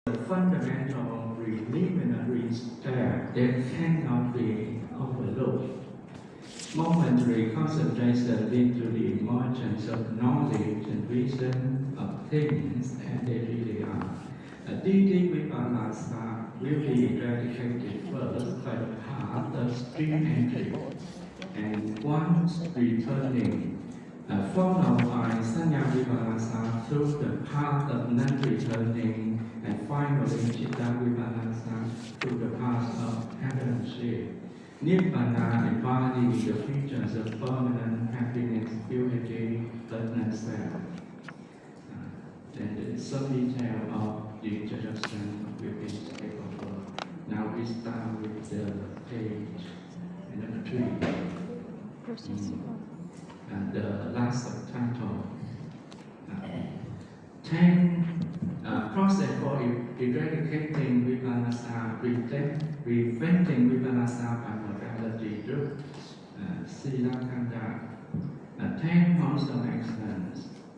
the fundamental preliminaries that cannot be overlooked. Momentary concentration leads to the emergence of knowledge and vision of things as they really are. Eradicating Vipallāsa will be eradicated first by the path of stream entry, and once returning, followed by Sanya Vipallāsa through the path of non-returning, and finally Chitta Vipallāsa through the path of abundancy. Nibbana embodying the features of permanent happiness, purity, permanent self. And some detail of the introduction will be taken over. Now we start with the page number 3. And the last subtitle. 10 process for eradicating Vipallāsa, preventing Vipallāsa by modality through Sila Kanda. 10 wholesome actions,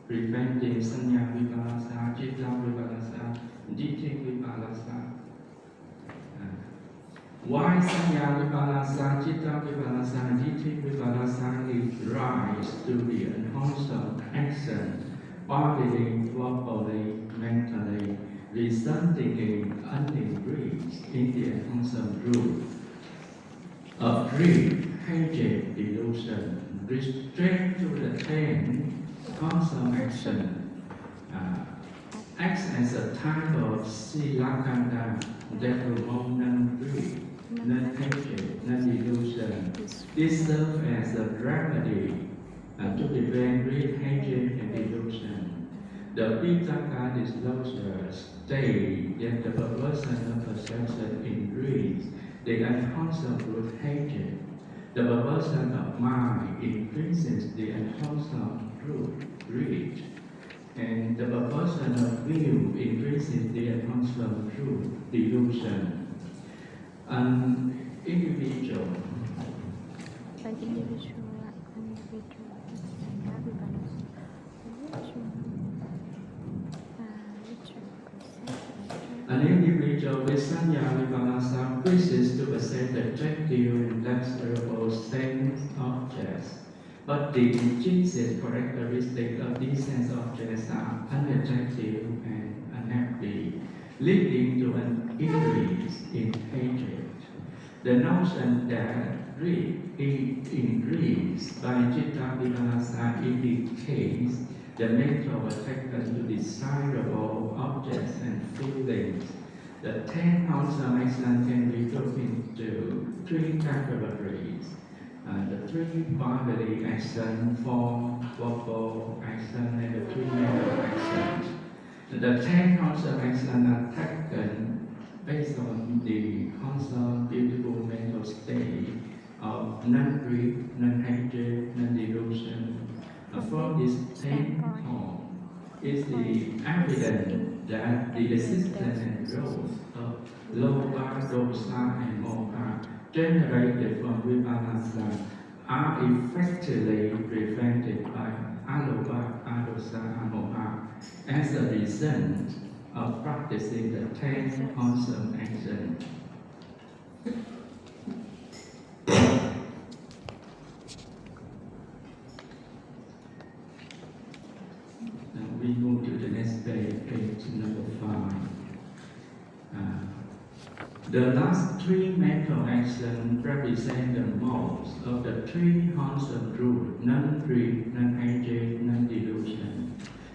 preventing Sanya Vipallāsa, Chitta Vipallāsa, Ditthi Vipallāsa. Why Sanya Vipallāsa, Chitta Vipallāsa, and Ditthi Vipallāsa give rise to the unwholesome action, bodily, verbally, mentally, resulting in uningreased in the unwholesome root of greed, hatred, delusion, restraint to the 10 wholesome action, acts as a type of silakanda that promote non-greed, non-hatred, non-delusion. This serves as a remedy to prevent greed, hatred, and delusion. The Pitaka disclosure states that the perversion of perception increases the unwholesome root hatred. The perversion of mind increases the unwholesome root greed. And the perversion of view increases the unwholesome root delusion. An individual with Sanya Vipallāsa wishes to possess attractive and desirable sense objects, but the intrinsic characteristics of these sense objects are unattractive and unhappy, leading to an increase in hatred. The notion that greed is increased by Chitta Vipallāsa indicates the mental attachment to desirable objects and feelings. The 10 wholesome actions can be grouped into 3 categories. The 3 bodily actions, 4 verbal actions, and the 3 mental actions. The 10 wholesome actions are taken based on the wholesome, beautiful mental state of non-greed, non-hatred, non-delusion. From this 10 form is the evidence that the existence and growth of Loba, Dosa, and Moha generated from Vipallāsa are effectively prevented by Aloba, Adosa, and Moha as a result of practicing the 10 wholesome actions. We move to the next page, page number 5. The last 3 mental actions represent the most of the 3 wholesome roots: non-greed, non-hatred, non-delusion.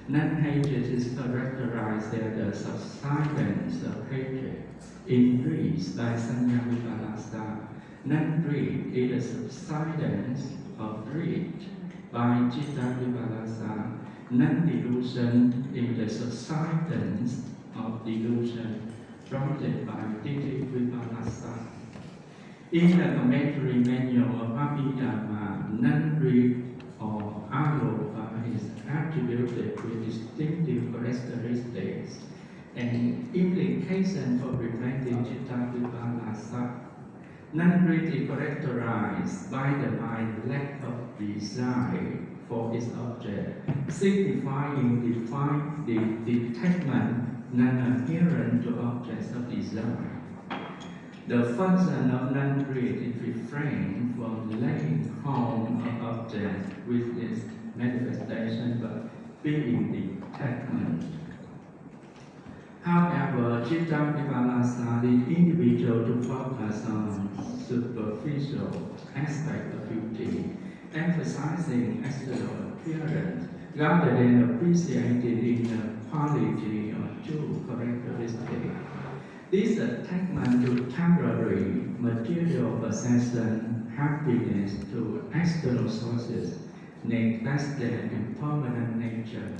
Non-hatred is characterized as the subsidence of hatred, increased by Sanya Vipallāsa. Non-greed is the subsidence of greed by Chitta Vipallāsa. Non-delusion is the subsidence of delusion prompted by Ditthi Vipallāsa. In the commentary manual of Abhidhamma, non-greed or aloba is attributed with distinctive characteristics and implication for preventing Chitta Vipallāsa. Non-greed is characterized by the mind's lack of desire for its object, signifying the detachment non-adherent to objects of desire. The function of non-greed is refrained from laying hold of objects with its manifestation, but feeling detachment. However, Citta Vipallāsa leads individual to focus on superficial aspect of beauty, emphasizing external appearance rather than appreciating the quality of true characteristic. This attachment to temporary material possession, happiness to external sources, neglects their impermanent nature.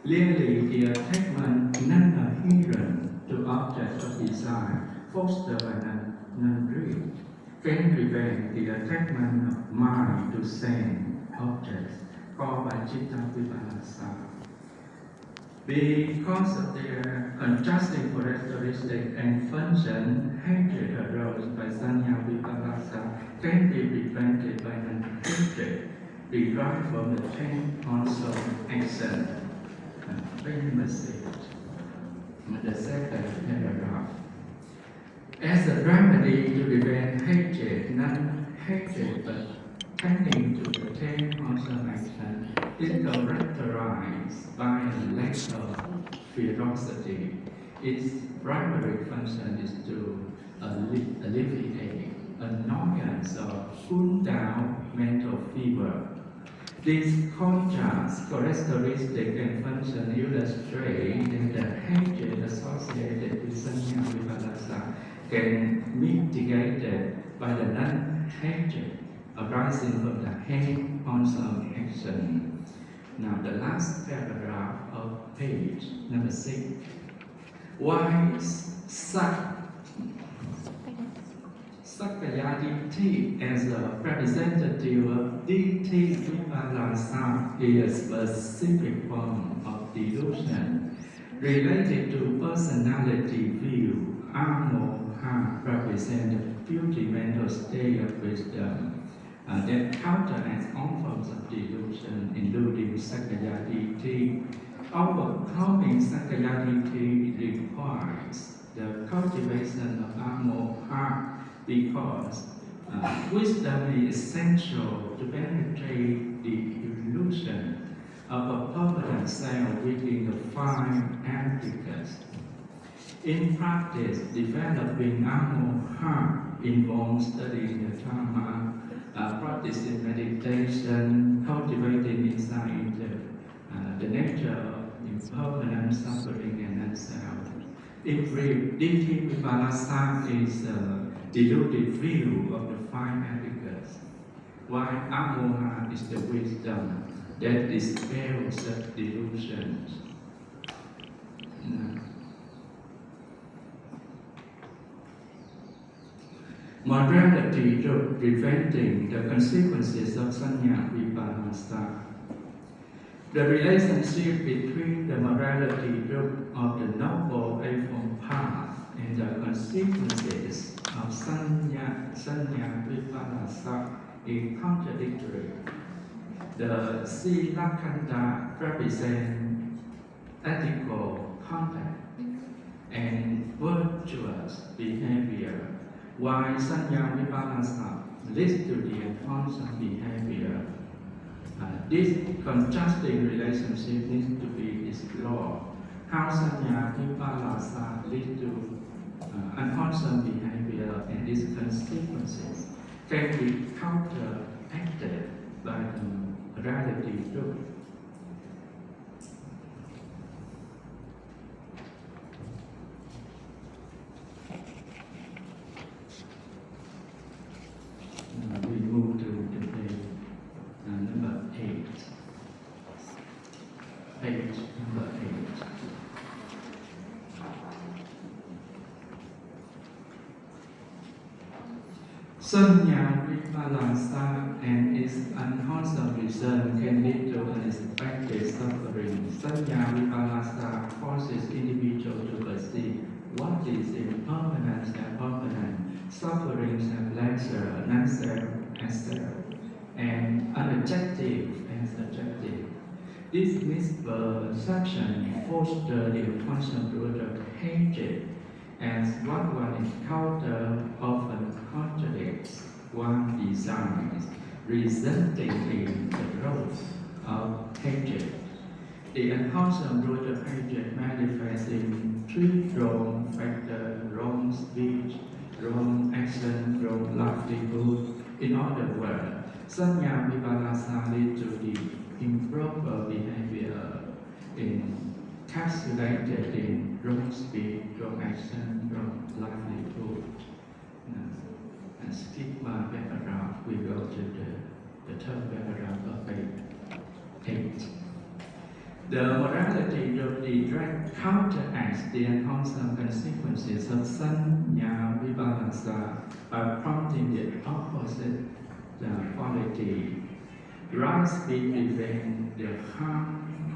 Clearly, the attachment non-adherent to objects of desire, fostered by non-greed, can prevent the attachment of mind to same objects, called by Citta Vipallāsa. Because of their contrasting characteristic and function, hatred aroused by Sanya Vipallāsa can be prevented by non-hatred derived from the chain also action. Message. The second paragraph. As a remedy to prevent hatred, non-hatred but tending to attain also action is characterized by a lack of ferocity. Its primary function is to alleviate annoyance or cool down mental fever. These contrast characteristic and function illustrate that the hatred associated with Sanya Vipallāsa can be mitigated by the non-hatred arising from the hands-on action. Now the last paragraph of page number 6. Why Sakkayaditthi as a representative of Ditti Vipallāsa is a specific form of delusion related to personality view. Amoha represents the beauty mental state of wisdom that counteracts all forms of delusion, including Sakkayaditthi. Overcoming Sakkayaditthi requires the cultivation of Amoha, because wisdom is essential to penetrate the illusion of a permanent self within the five articles. In practice, developing Amoha involves studying the Dharma, practicing meditation, cultivating insight into the nature of impermanent suffering and non-self. In brief, Ditti Vipallāsa is deluded view of the five articles, while Amoha is the wisdom that dispels such delusions. Morality to preventing the consequences of Sanya Vipallāsa. The relationship between the morality group of the Noble Eightfold Path and the consequences of Sanya Vipallāsa is contradictory. The Silakkhanda represent ethical conduct and virtuous behavior, while Sanya Vipallāsa leads to the unwholesome behavior. This contrasting relationship needs to be explored. How Sanya Vipallāsa leads to unwholesome behavior and its consequences can be counteracted by the reality truth. We move to the page number 8. Page number 8. Sanya Vipallāsa and its unwholesome return can lead to unexpected suffering. Sanya Vipallāsa causes individuals to perceive what is impermanent and permanent, sufferings and pleasure, non-self and self, and unobjective and subjective. This misperception fosters the constant root of hatred, as what one encounters often contradicts one's desires, resulting in the growth of hatred. The unwholesome root of hatred manifests in three wrong factors: wrong speech, wrong action, wrong livelihood. In other words, Sanya Vipallāsa leads to the improper behavior encapsulated in wrong speech, wrong action, wrong livelihood. And skip one paragraph, we go to the third paragraph of page 8. The morality of the direct counteracts the unwholesome consequences of Sanya Vipallāsa by prompting the opposite quality. Right speed prevents the harm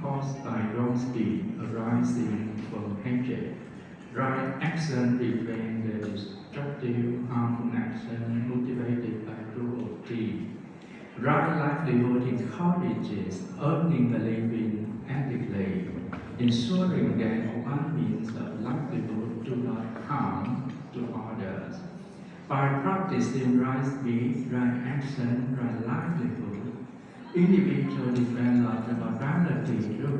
caused by wrong speed arising from hatred. Right action prevents the destructive, harmful action motivated by cruelty. Right livelihood encourages earning a living ethically, ensuring that one means of livelihood do not harm to others. By practicing right speech, right action, right livelihood, individuals develop the morality of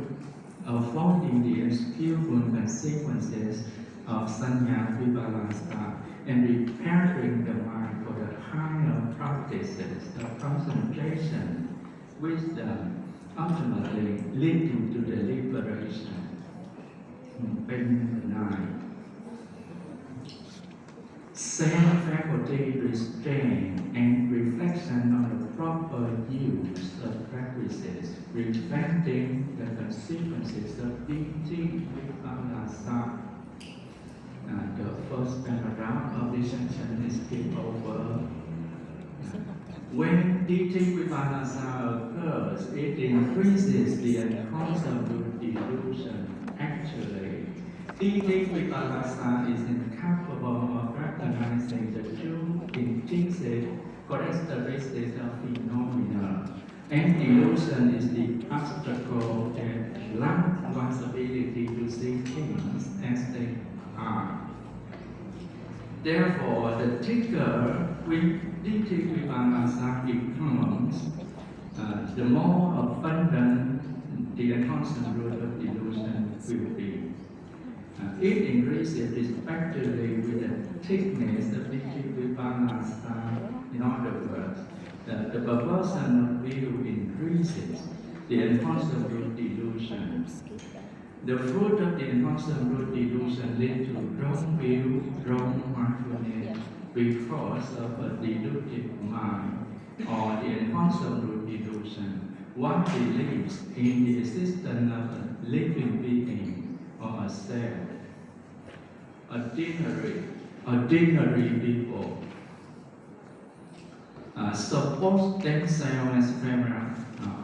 avoiding the unskillful consequences of Sanya Vipallāsa and preparing the mind for the higher practices of concentration, wisdom, ultimately leading to the liberation. Page 9. Self-faculty, restraint, and reflection on the proper use of practices, reflecting the consequences of Eradicating Vipallāsa. The first paragraph of this section is skipped over. When Eradicating Vipallāsa occurs, it increases the unwholesome delusion. Actually, Eradicating Vipallāsa is incapable of recognizing the true intrinsic characteristics of phenomena, and delusion is the obstacle that blocks one's ability to see things as they are. Therefore, the trigger with Eradicating Vipallāsa becomes the more abundant the unwholesome root of delusion will be. It increases respectively with the thickness of Eradicating Vipallāsa. In other words, the proportion of view increases the unwholesome root delusion. The fruit of the unwholesome root delusion leads to wrong view, wrong mindfulness because of a delusive mind or the unwholesome root delusion. One believes in the existence of a living being or a self. Ordinary people suppose themselves as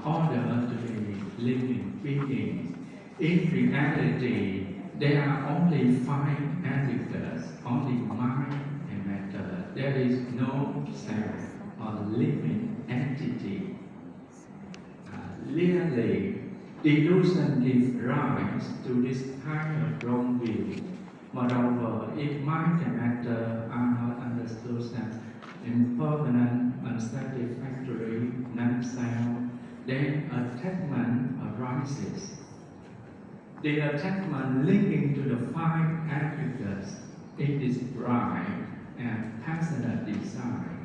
ordered to be living beings. In reality, there are only 5 entities, only mind and matter. There is no self or living entity. Clearly, delusion gives rise to this kind of wrong view. Moreover, if mind and matter are not understood as impermanent, unsatisfactory, non-self, then attachment arises. The attachment linking to the 5 attributes, it is pride and passionate desire.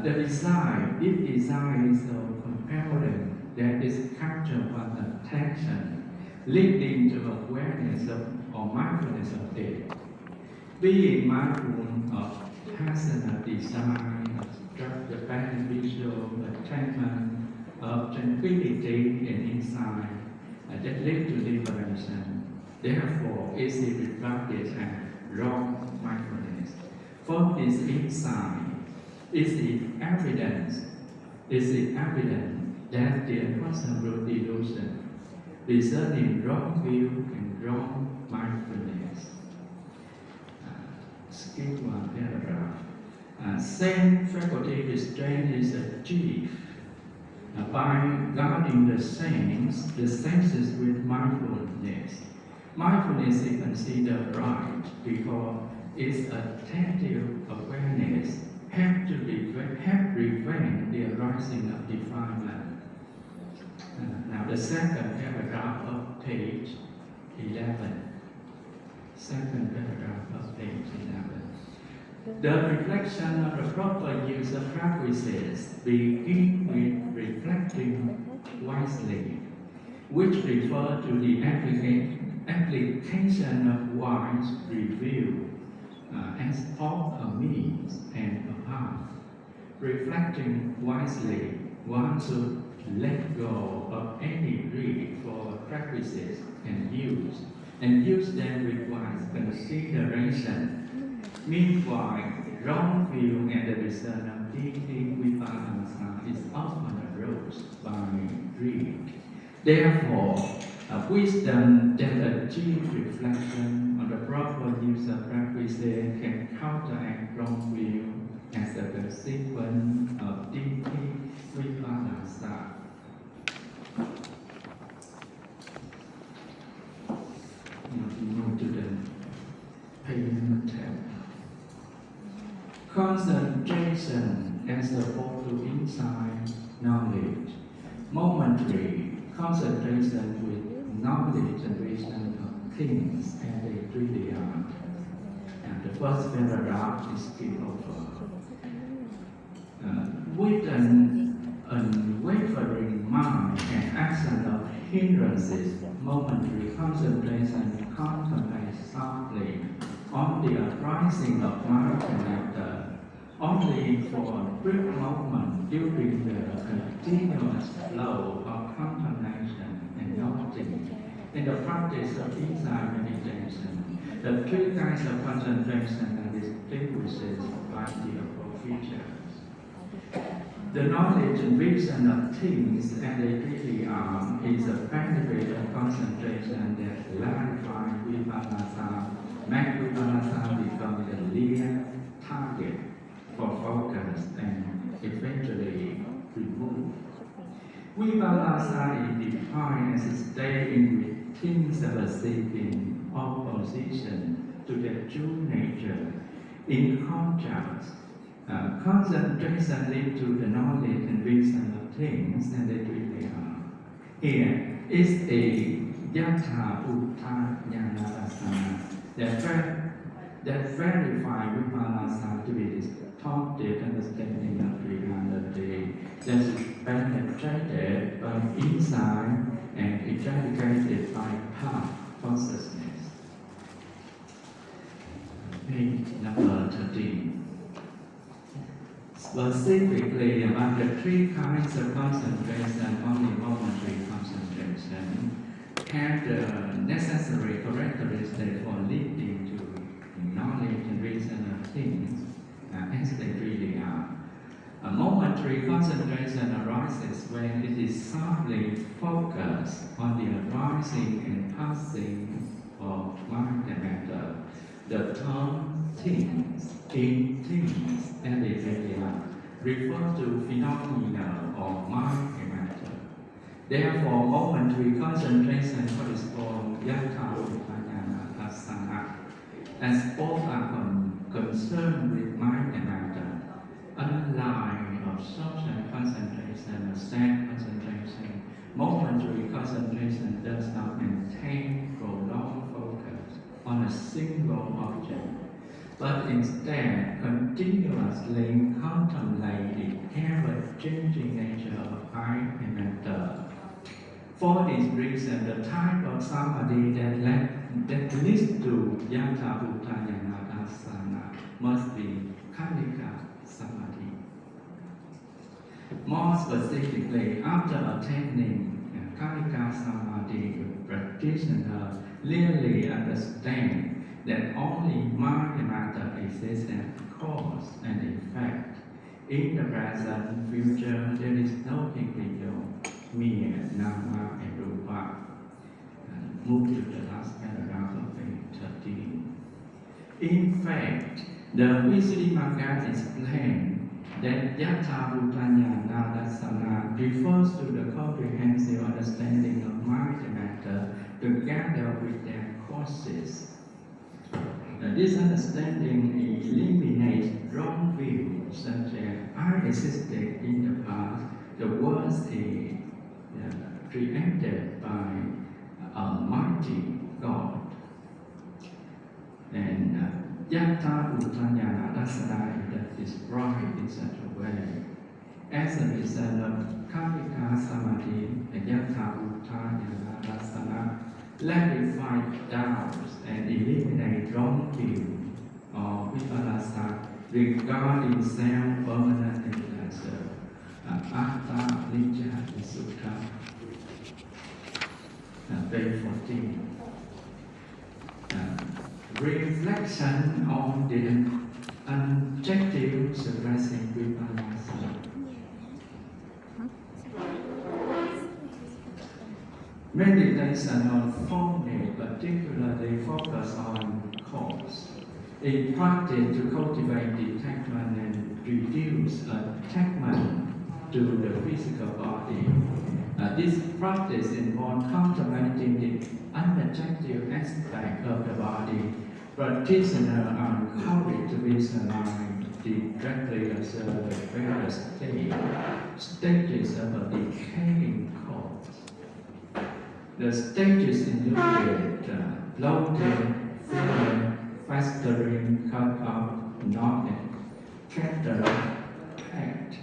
The desire, if desire is so compelling that is captured by attention, leading to awareness of or mindfulness of it. Being mindful of passionate desire, the beneficial attainment of tranquility and insight that lead to liberation. Therefore, is it regarded as wrong mindfulness? For this insight, is it evident that the unwholesome root delusion results in wrong view and wrong mindfulness? Skip one paragraph. Same faculty restraint is achieved by guarding the senses with mindfulness. Mindfulness is considered right because its attentive awareness helps to prevent the arising of defilement. Now the second paragraph of page 11. Second paragraph of page 11. The reflection of the proper use of practices begin with reflecting wisely, which refer to the application of wise review as both a means and a path. Reflecting wisely, one should let go of any greed for practices and use them with wise consideration. Meanwhile, wrong view and the result of Eradicating Vipallāsa is often aroused by greed. Therefore, wisdom that achieves reflection on the proper use of practices can counteract wrong view as a consequence of Eradicating Vipallāsa. Now we move to the payment tab. Concentration as a portal to insight knowledge. Momentary concentration with knowledge and vision of things as they really are. And the first paragraph is given over. With an unwavering mind and action of hindrances, momentary concentration contemplates softly on the arising of mind and matter, only for a brief moment during the continuous flow of contemplation and noting. In the practice of insight meditation, the three kinds of concentration are distinguished by the above features. The knowledge and vision of things as they really are is a benefit of concentration that clarifies Vipallāsa, makes Vipallāsa become the clear target for focus and eventually remove. Vipallāsa is defined as a state in which things are seen in opposition to their true nature. In contrast, concentration leads to the knowledge and vision of things and they really are. Here is a yatha uttha jnana that verify Vipallāsa to be this thought-deep understanding of reality that is penetrated by insight and eradicated by path consciousness. Page number 13. Specifically, among the three kinds of concentration, only momentary concentration have the necessary characteristics for leading to knowledge and reason of things as they really are. A momentary concentration arises when it is solely focused on the arising and passing of mind and matter. The term things, in things, and they really are, refer to phenomena of mind and matter. Therefore, momentary concentration corresponds to yatha uttha jnana tassana, as both are concerned with mind and matter. Unlike absorption concentration or set concentration, momentary concentration does not maintain prolonged focus on a single object, but instead continuously contemplate the ever-changing nature of mind and matter. For this reason, the type of samadhi that leads to yatha uttha jnana tassana must be karika samadhi. More specifically, after attaining karika samadhi, the practitioner clearly understands that only mind and matter exist as cause and effect. In the present future, there is no individual, mere nama and rupa. Move to the last paragraph of page 13. In fact, the Visuddhimagga explains Then Yatha Bhutanyana Dassana refers to the comprehensive understanding of mind and matter together with their causes. This understanding eliminates wrong views such as I existed in the past, the world is created by Almighty God. And Yatha Bhutanyana Dassana is described in such a way. As a result of Kapika Samadhi and Yatha Bhutanyana Dassana, clarify doubts and eliminate wrong view or Vipallāsa regarding self-permanent as Atta Nijjhati Sutta, page 14. Reflection on the objective suppressing Vipallāsa. Meditation on forming particularly focus on cause. In practice to cultivate detachment and reduce attachment to the physical body. This practice involves contemplating the unobjective aspect of the body. Practitioners are encouraged to visualize directly observe the various stages of a decaying cause. The stages included bloating, filling, festering, cut off, knotting, packed,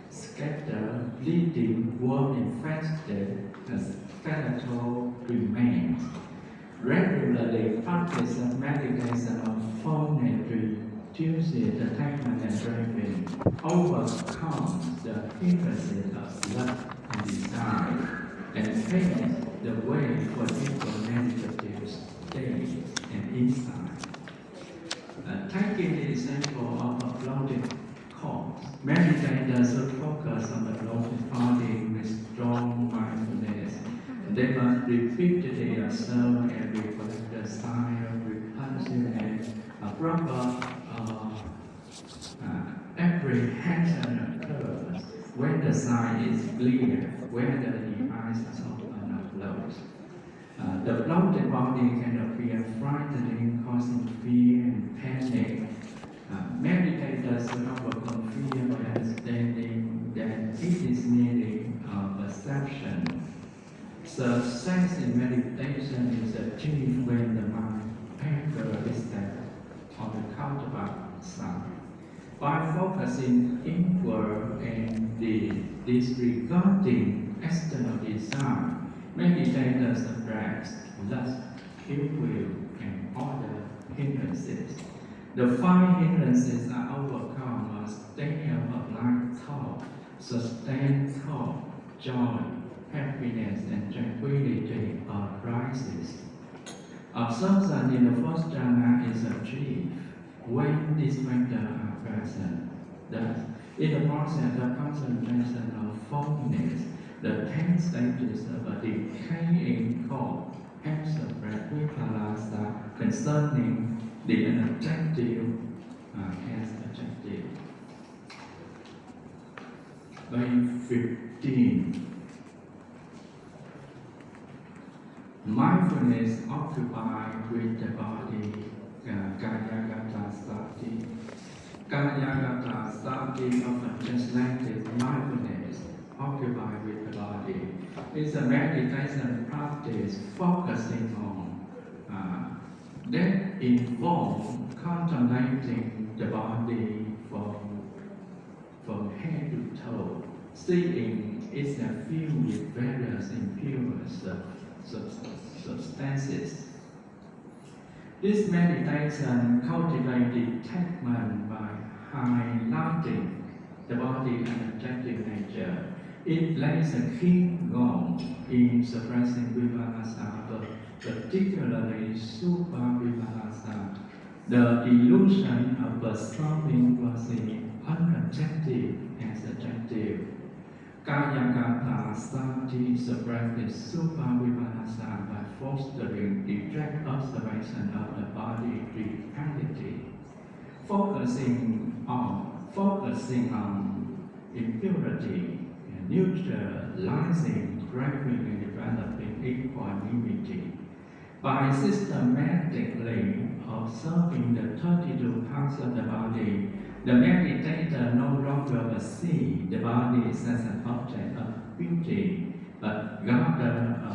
scatter, bleeding, worm-infested, skeletal remains. Regularly practice of meditation on forming reduces attachment and craving, overcomes the hindrances of lust and desire, and paves the way for deeper meditative state and insight. Taking the example of a floating corpse, meditators should focus on the floating body with strong mindfulness. They must repeatedly observe and reflect the sign of repulsiveness, a proper apprehension occurs when the sign is clear, whether the eyes are open or closed. The floating body can appear frightening, causing fear and panic. Meditators should overcome fear by understanding that it is merely a perception. Success in meditation is achieved when the mind anchors itself on the counterpart side. By focusing inward and disregarding external desire, meditators address lust, ill will, and other hindrances. The 5 hindrances are overcome as state of applied thought, sustained thought, joy, happiness, and tranquility arises. Absorption in the first jhana is achieved when these factors are present. Thus, in the process of concentration of formness, the 10 stages of a decaying core have suppressed Vipallāsa concerning the unobjective as objective. Page 15. Mindfulness occupied with the body, Kayagata Sati. Kayagata Sati, often translated mindfulness occupied with the body, is a meditation practice focusing on that involves contemplating the body from head to toe, seeing itself filled with various impure substances. This meditation cultivates detachment by highlighting the body and objective nature. It plays a key role in suppressing Vipallāsa, particularly Super Vipallāsa, the illusion of perceiving the unobjective as objective. Kayagata Sati suppresses Super Vipallāsa by fostering direct observation of the body reality, focusing on focusing on impurity and neutralizing, gradually developing equanimity. By systematically observing the 32 parts of the body, the meditator no longer sees the body as an object of beauty, but rather a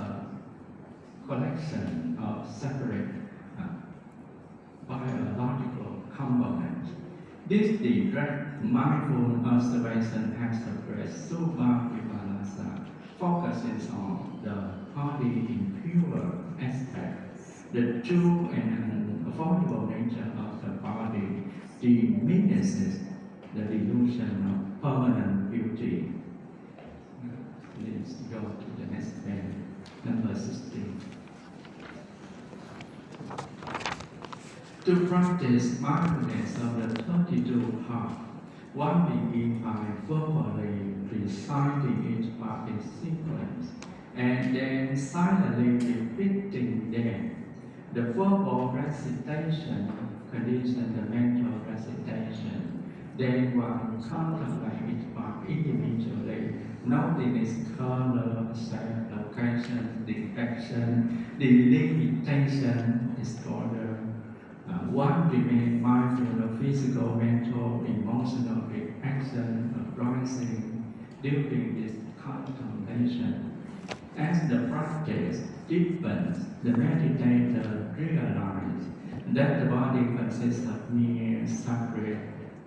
collection of separate biological components. This direct mindful observation expressed Subha Vipallāsa focuses on the body impure aspect, the true and unavoidable nature of the body diminishes the illusion of permanent beauty. Let's go to the next page, number 16. To practice mindfulness of the 32 parts, one begins by verbally reciting each part in sequence, and then silently repeating them. The verbal recitation conditions the mental recitation. Then one contemplates each part individually, noting its color, shape, location, direction, delimitation, its order. One remains mindful of physical, mental, emotional reaction arising during this contemplation. As the practice deepens, the meditator realizes that the body consists of mere separate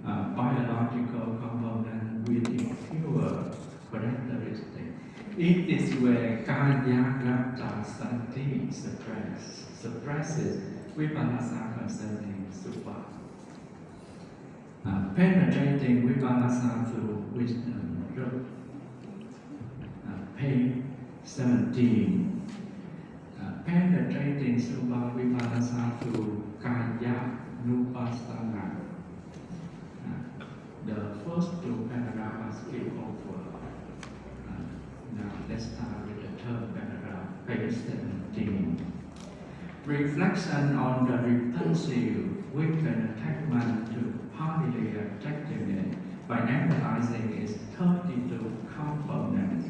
biological components with impure characteristics. In this way, Kaya Rapta Sati suppresses Vipallāsa concerning Subha. Penetrating Vipallāsa through wisdom. Page 17. Penetrating Subha Vipallāsa through Kaya Nupassana. The first two paragraphs skip over. Now let's start with the third paragraph, page 17. Reflection on the repulsive, weakened attachment to bodily attractiveness by analyzing its 32 components.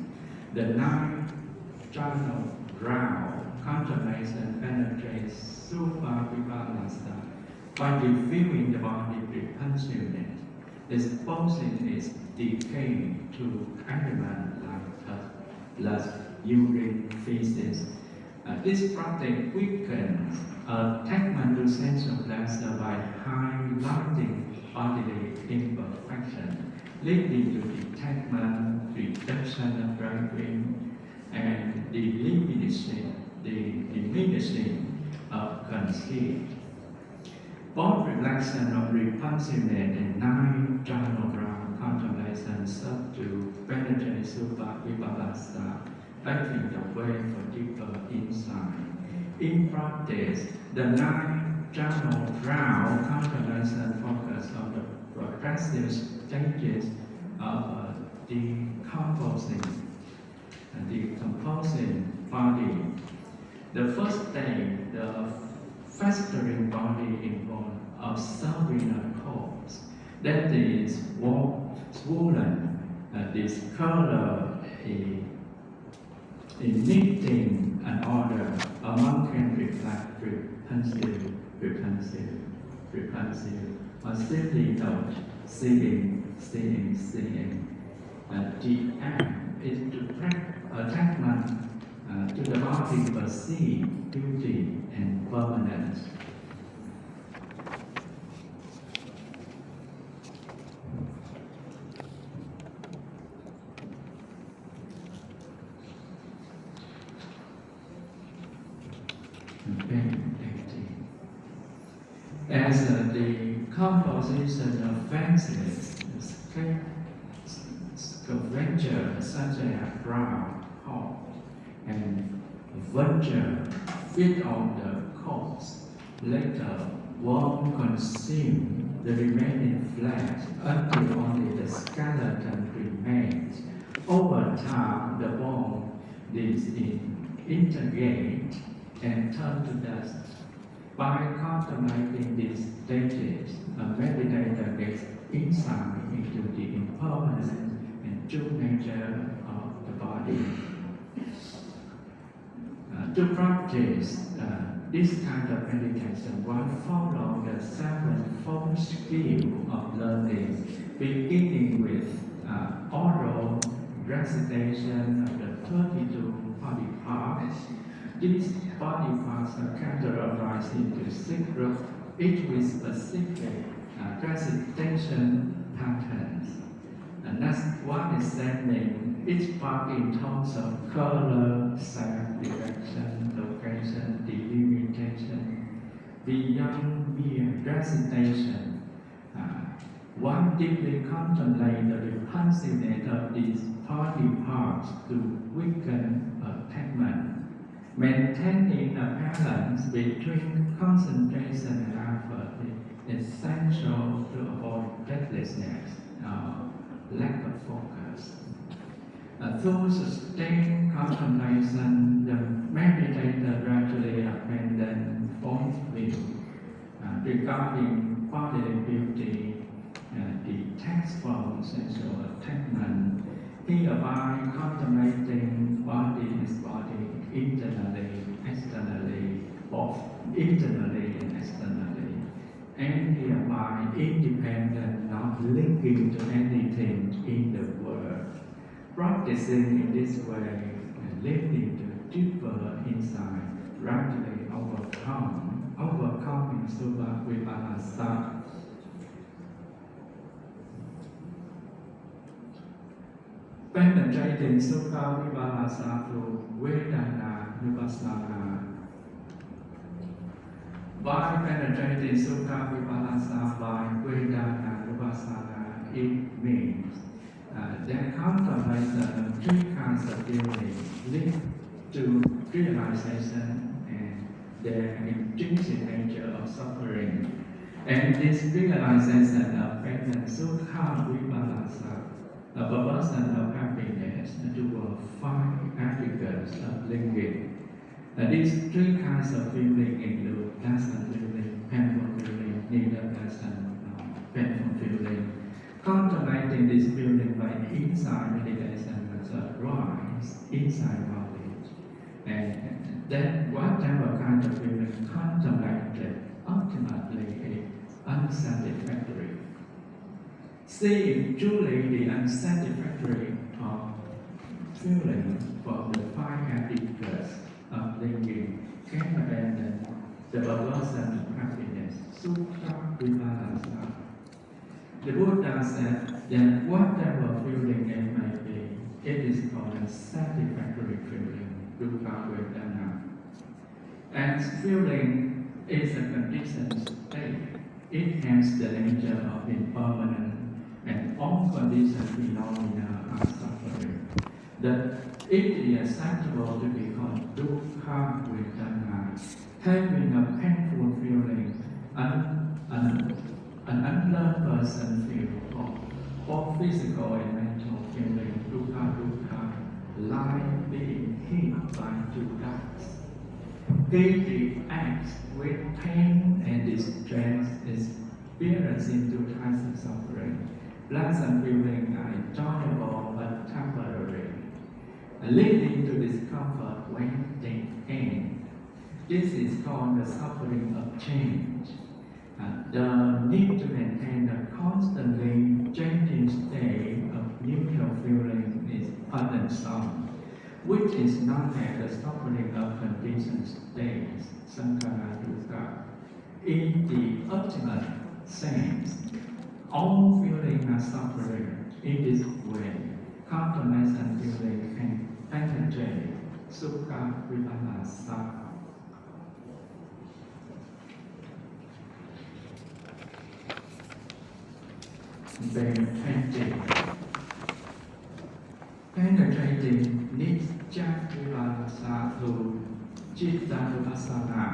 The 9 channel ground contemplation penetrates Subha Vipallāsa by reviewing the body repulsiveness, exposing its decay to elements like blood, urine, feces. This practice weakens attachment to sensual pleasure by highlighting bodily imperfection, leading to detachment, reduction of craving, and diminishing of conceit. Both reflection of repulsiveness and 9 jhana ground contemplation serve to penetrate Subha Vipallāsa, paving the way for deeper insight. In practice, the 9 jhana ground contemplation focus on the progressive stages of decomposing body. The first stage, the festering body involves observing a corpse that is swollen, discolored, emitting an odor. Among can reflect repulsive, or simply note, seeing. The aim is to practice attachment to the body perceive beauty and permanence. As the composition of fences, scavenger such as brown, hot, and vulture feed on the corpse. Later, worm consume the remaining flesh until only the skeleton remains. Over time, the bone disintegrates and turns to dust. By contemplating these stages, a meditator gets insight this kind of meditation, one follow the sevenfold skill of learning, beginning with oral recitation of the 32 body parts. These body parts are categorized into 6 groups, each with specific recitation patterns. And that's one is setting each part in terms of color, sound, direction, location, delimitation. Beyond mere recitation, one deeply contemplates the repulsiveness of these body parts to weaken attachment, maintaining a balance between concentration and effort is essential to avoid breathlessness, lack of focus. Through sustained contemplation, the meditator gradually abandons false view regarding bodily beauty, detached from sensual attachment. He abides contemplating body as body, internally, externally, both internally and externally. And he abides independent, not linking to anything in the world. Practicing in this way and leading to deeper insight, gradually overcoming Subha Vipallāsa. Penetrating Subha Vipallāsa through Vedana Nupassana. By penetrating Subha Vipallāsa by Vedana Nupassana, it means that contemplation of 3 kinds of feeling lead to realization and their intrinsic nature of suffering. And this realization of Sukha Vipallāsa, a perversion of happiness, toward 5 aggregates of linking. These 3 kinds of feeling include pleasant feeling, painful feeling, neither pleasant nor painful feeling. Contemplating this feeling by insight meditation will arise inside knowledge, and then whatever kind of feeling contemplated ultimately is unsatisfactory. Seeing truly the unsatisfactory of feeling from the 5 aggregates of linking can abandon the perversion of happiness, Sukha Vipallāsa. The Buddha said that whatever feeling it may be, it is called a satisfactory feeling, dukkha vedana. As feeling is a conditioned state, it has the nature of impermanent, and all conditioned phenomena are suffering. That it is acceptable to be called dukkha vedana, having a painful feeling, an unlearned person feels both physical and mental feeling, dukkha, like being hit by 2 darts. He reacts with pain and distress, experiencing 2 types of suffering. Pleasant feelings are enjoyable but temporary, leading to discomfort when they end. This is called the suffering of change. The need to maintain a constantly changing state of neutral feeling is burdensome, which is known as the suffering of conditioned states, sankhara dukkha. In the ultimate sense, all feelings are suffering. In this way, contemplation feeling can penetrate Sukha Vipallāsa. Penetrating Nitya Vipallāsa through Citta Vipassana.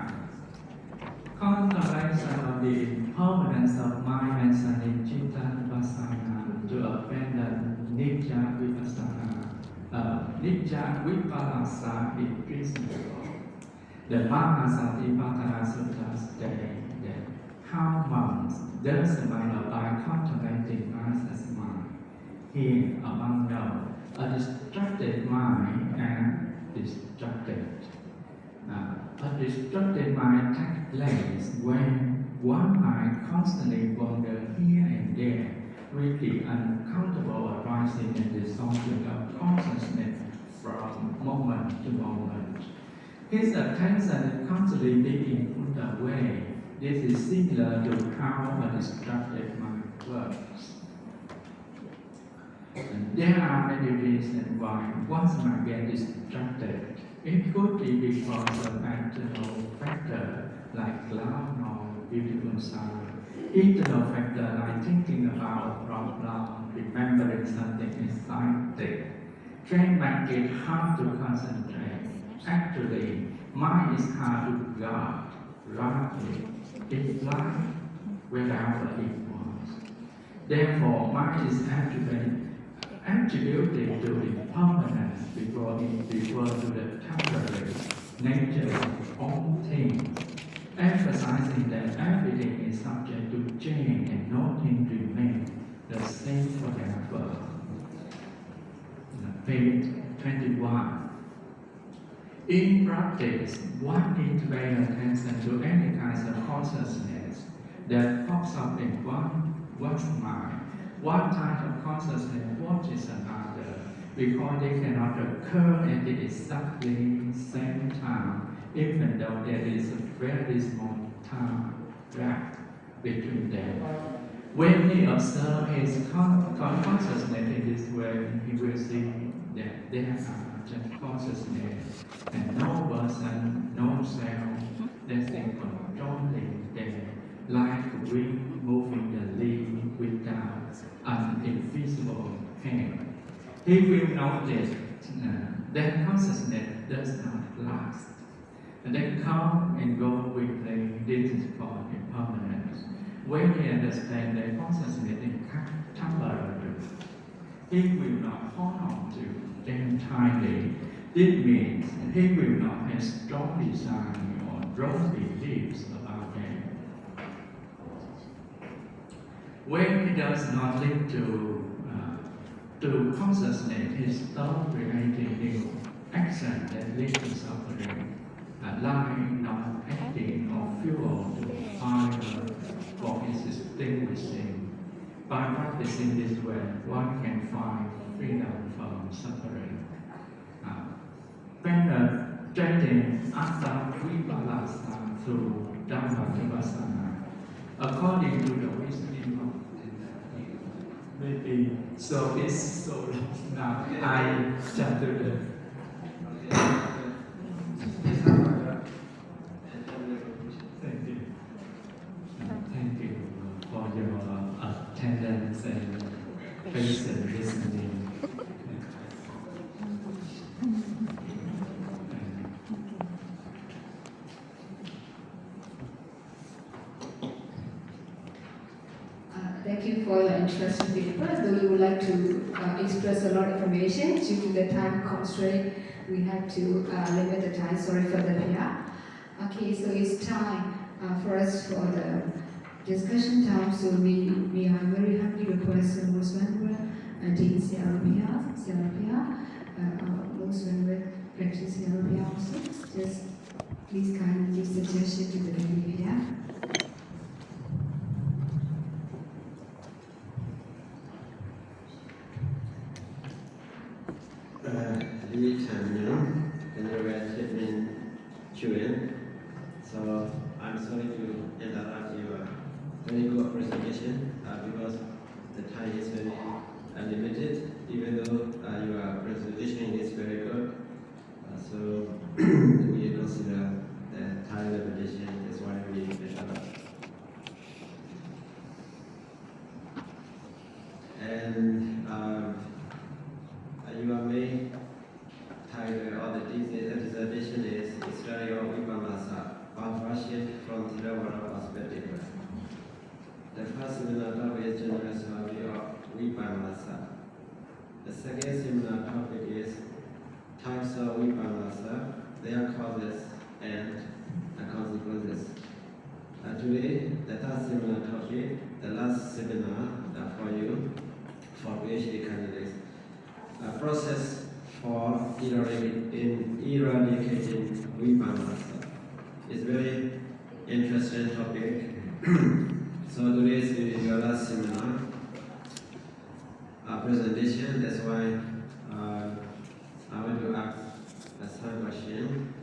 Contemplation of the impermanence of mind and sun in Citta Vipassana to abandon Nitya Vipassana. Nitya Vipallāsa is reasonable. The Mahasatipatthana Sutta states that how monks thus survive by contemplating Master's mind. Here, among them, a distracted mind and distracted A distracted mind takes place when one mind constantly wanders here and there, with the uncountable arising and dissolving of consciousness from moment to moment. His attention is constantly being put away. This is similar to how a distracted mind works. And there are many reasons why one's mind gets distracted. It could be because of external factors like loud noise, beautiful sound, internal factors like thinking about a problem, remembering something exciting, can make it hard to concentrate. Actually, mind is hard to guard. Rightly, it flies wherever it wants. Therefore, mind is attributed to impermanence before it refers to the temporary nature of all things, emphasizing that everything is subject to change and nothing remains the same forever. Page 21. In practice, one needs to pay attention to any kind of consciousness that pops up in one's mind. One type of consciousness watches another because they cannot occur at the exactly same time, even though there is a very small time gap between them. When he observes his consciousness in this way, he will see that there are just consciousness and no person, no self that's in controlling them, like wind moving the leaf without an invisible hand. He will notice that consciousness does not last. And they come and go quickly. This is called impermanence. When he understands that consciousness is temporary, he will not hold on to them tightly. This means he will not have strong desire or wrong beliefs about them. When he does not lead to consciousness, he starts creating new action that leads to suffering, like not acting or fuel to fire for his extinguishing. By practicing this way, one can find freedom from suffering. Penetrating Vipallāsa through Dhamma according to the wisdom of maybe so it's so long now. I jump to the Thank you for your attendance and patient listening. Thank you for your interest in paper. Though we would like to express a lot of information, due to the time constraint, we have to limit the time. Sorry for that here. Okay, so it's time for us for the discussion time. So we are very happy to request most venerable Dean Siarabia, most venerable Rector Siarabia also. Just please kindly give suggestion to the committee here. Venerable Chuyen. So I'm sorry to interrupt your very good presentation because the time is very limited, even though your presentation is very good. So we consider the time limitation is why we interrupt. And your main title of the dissertation is Eradicating Vipallāsa, one version from Theravada perspective. The first seminar topic is general survey of Vipallāsa. The second seminar topic is types of Vipallāsa, their causes and the consequences. Today, the third seminar topic, the last seminar for you, for PhD candidates. A process for eradicating Vipallāsa. today's your last seminar presentation. That's why I want to ask some question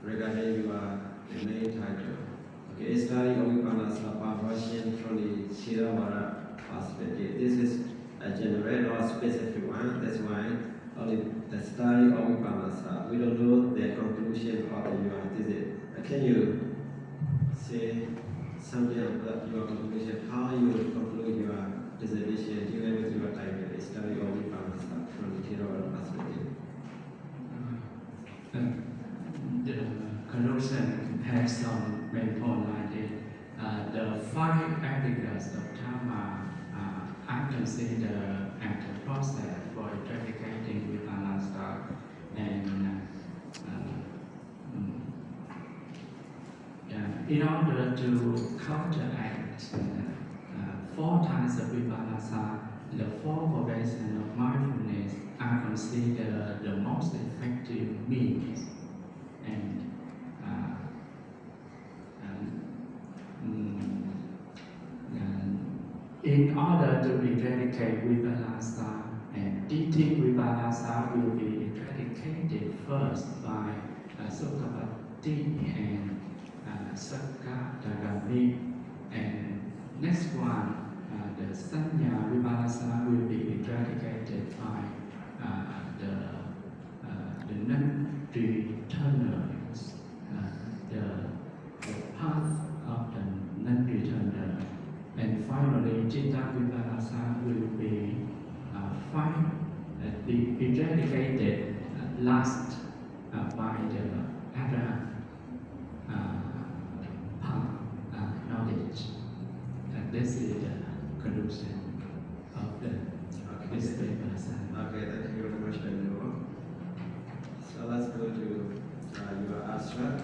regarding your main title. Okay, study of Vipallāsa version from the Theravada perspective. This is a general or specific one. That's why only the study of Vipallāsa. We don't know the conclusion of your thesis. Can you say something about your conclusion? How you will conclude your dissertation given with your title, study of Vipallāsa from the Theravada perspective? The conclusion has some main point like this. The 5 articles of Dharma I consider as a process for eradicating Vipallāsa, and in order to counteract 4 types of Vipallāsa, the 4 foundations of mindfulness are considered the most effective means. And in order to eradicate Vipallāsa, and teaching Vipallāsa will be eradicated first by Sukhavati and Sakadagami, and next one, the Sanya Vipallāsa will be eradicated by the non-returners, the path of the non-returner, and finally, Citta Vipallāsa will be eradicated last by the other knowledge. And this is the conclusion of this paper. Okay, thank you very much, Venerable. So let's go to your abstract.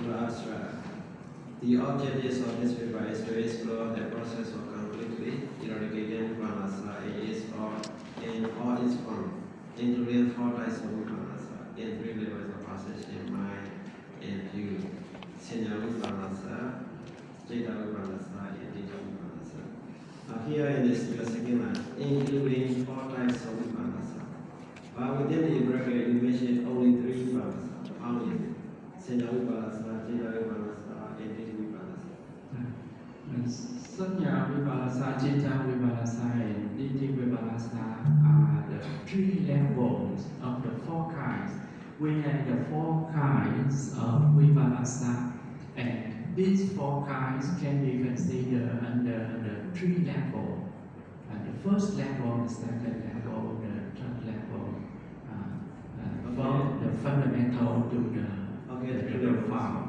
Your abstract. The objective of this paper is to explore the process of completely eradicating Vipallāsa in all its forms, including 4 types of Vipallāsa in 3 levels of perception, mind, and view. Sanya Vipallāsa, Citta Vipallāsa, and Ditta Vipallāsa. Here in this your second line, including 4 types of Vipallāsa. But within the bracket, you mentioned only 3 Vipallāsa. How is it? Sanya Vipallāsa, Citta Vipallāsa, and Ditta Vipallāsa. Sanya Vipallāsa, Citta Vipallāsa, and Ditta Vipallāsa are the 3 levels of the 4 kinds. We have the 4 kinds of Vipallāsa, and these 4 kinds can be considered under the 3 levels. The first level, the second level, the third level, from the fundamental to the profound.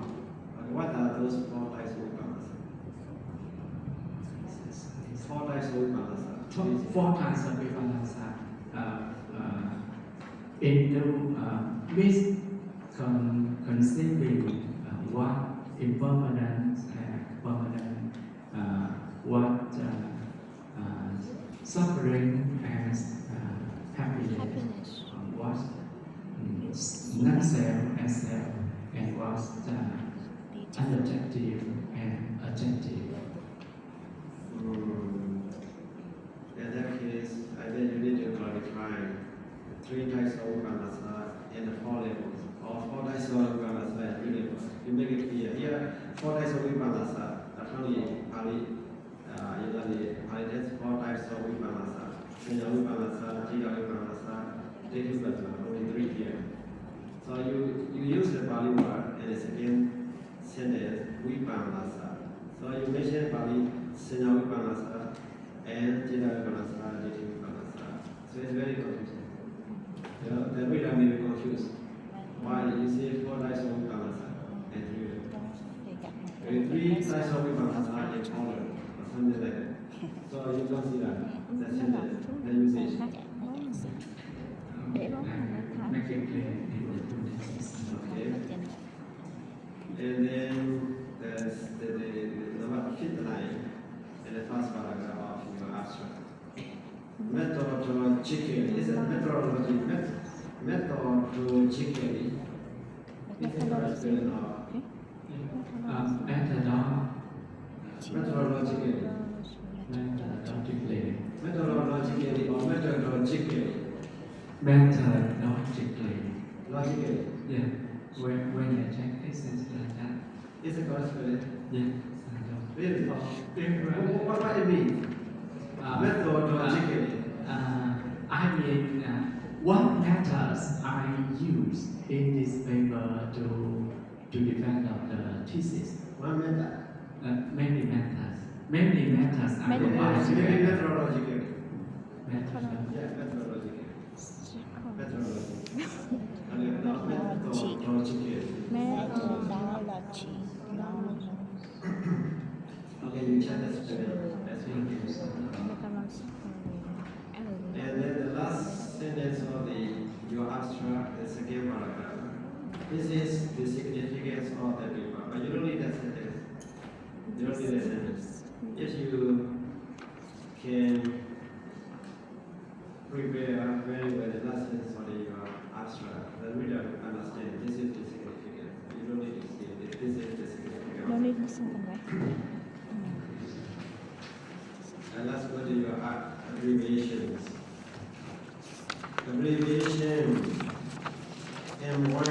What are those 4 types of Vipallāsa? 4 types of Vipallāsa. 4 types of Vipallāsa into conceiving what impermanent and permanent, what suffering as happiness, what non-self as self, and what's unobjective and objective. In that case, I think you need to clarify 3 types of Vipallāsa and the 4 levels, or 4 types of Vipallāsa and 3 levels. You make it clear. Here, 4 types of Vipallāsa, actually, that's 4 types of Vipallāsa. Sanya Vipallāsa, Citta Vipallāsa, Ditta Vipallāsa, only 3 here. So you use the Pali word in the second sentence, Vipallāsa. So you mention Pali, Sanya Vipallāsa, and Citta Vipallāsa, Ditta Vipallāsa. So it's very confusing. The reader may be confused. Why you say 4 types of Vipallāsa and 3 levels? 3 types of Vipallāsa are in order, or something like that. So you consider the sentence, the usage. Make it clear in the 2 texts. Okay. And then there's the number 5th line in the first paragraph of your abstract. Methodologically, is it methodology? Methodologically. Is it correct or Methodologically. Methodologically. Methodologically or methodologically. Methodologically. Logically. Yeah. When I check essence like that. Is it correct spelling? Yeah. Really? Different. What it mean? Methodologically. I mean, what methods I use in this paper to develop the thesis? One method. Many methods. Many methods are Maybe provided. methodologically. Method. Yeah, methodologically. Methodologically. Not methodologically. Methodology. Okay, you check the spelling. That's what it is. And then the last sentence of your abstract, the second paragraph. This is the significance of the paper, but you don't need that sentence. You don't need that sentence. If you can prepare very well the last sentence of your abstract, the reader will understand this is the significance. You don't need to say this is the significance. No need to say that. And let's go to your abbreviations. Abbreviation M1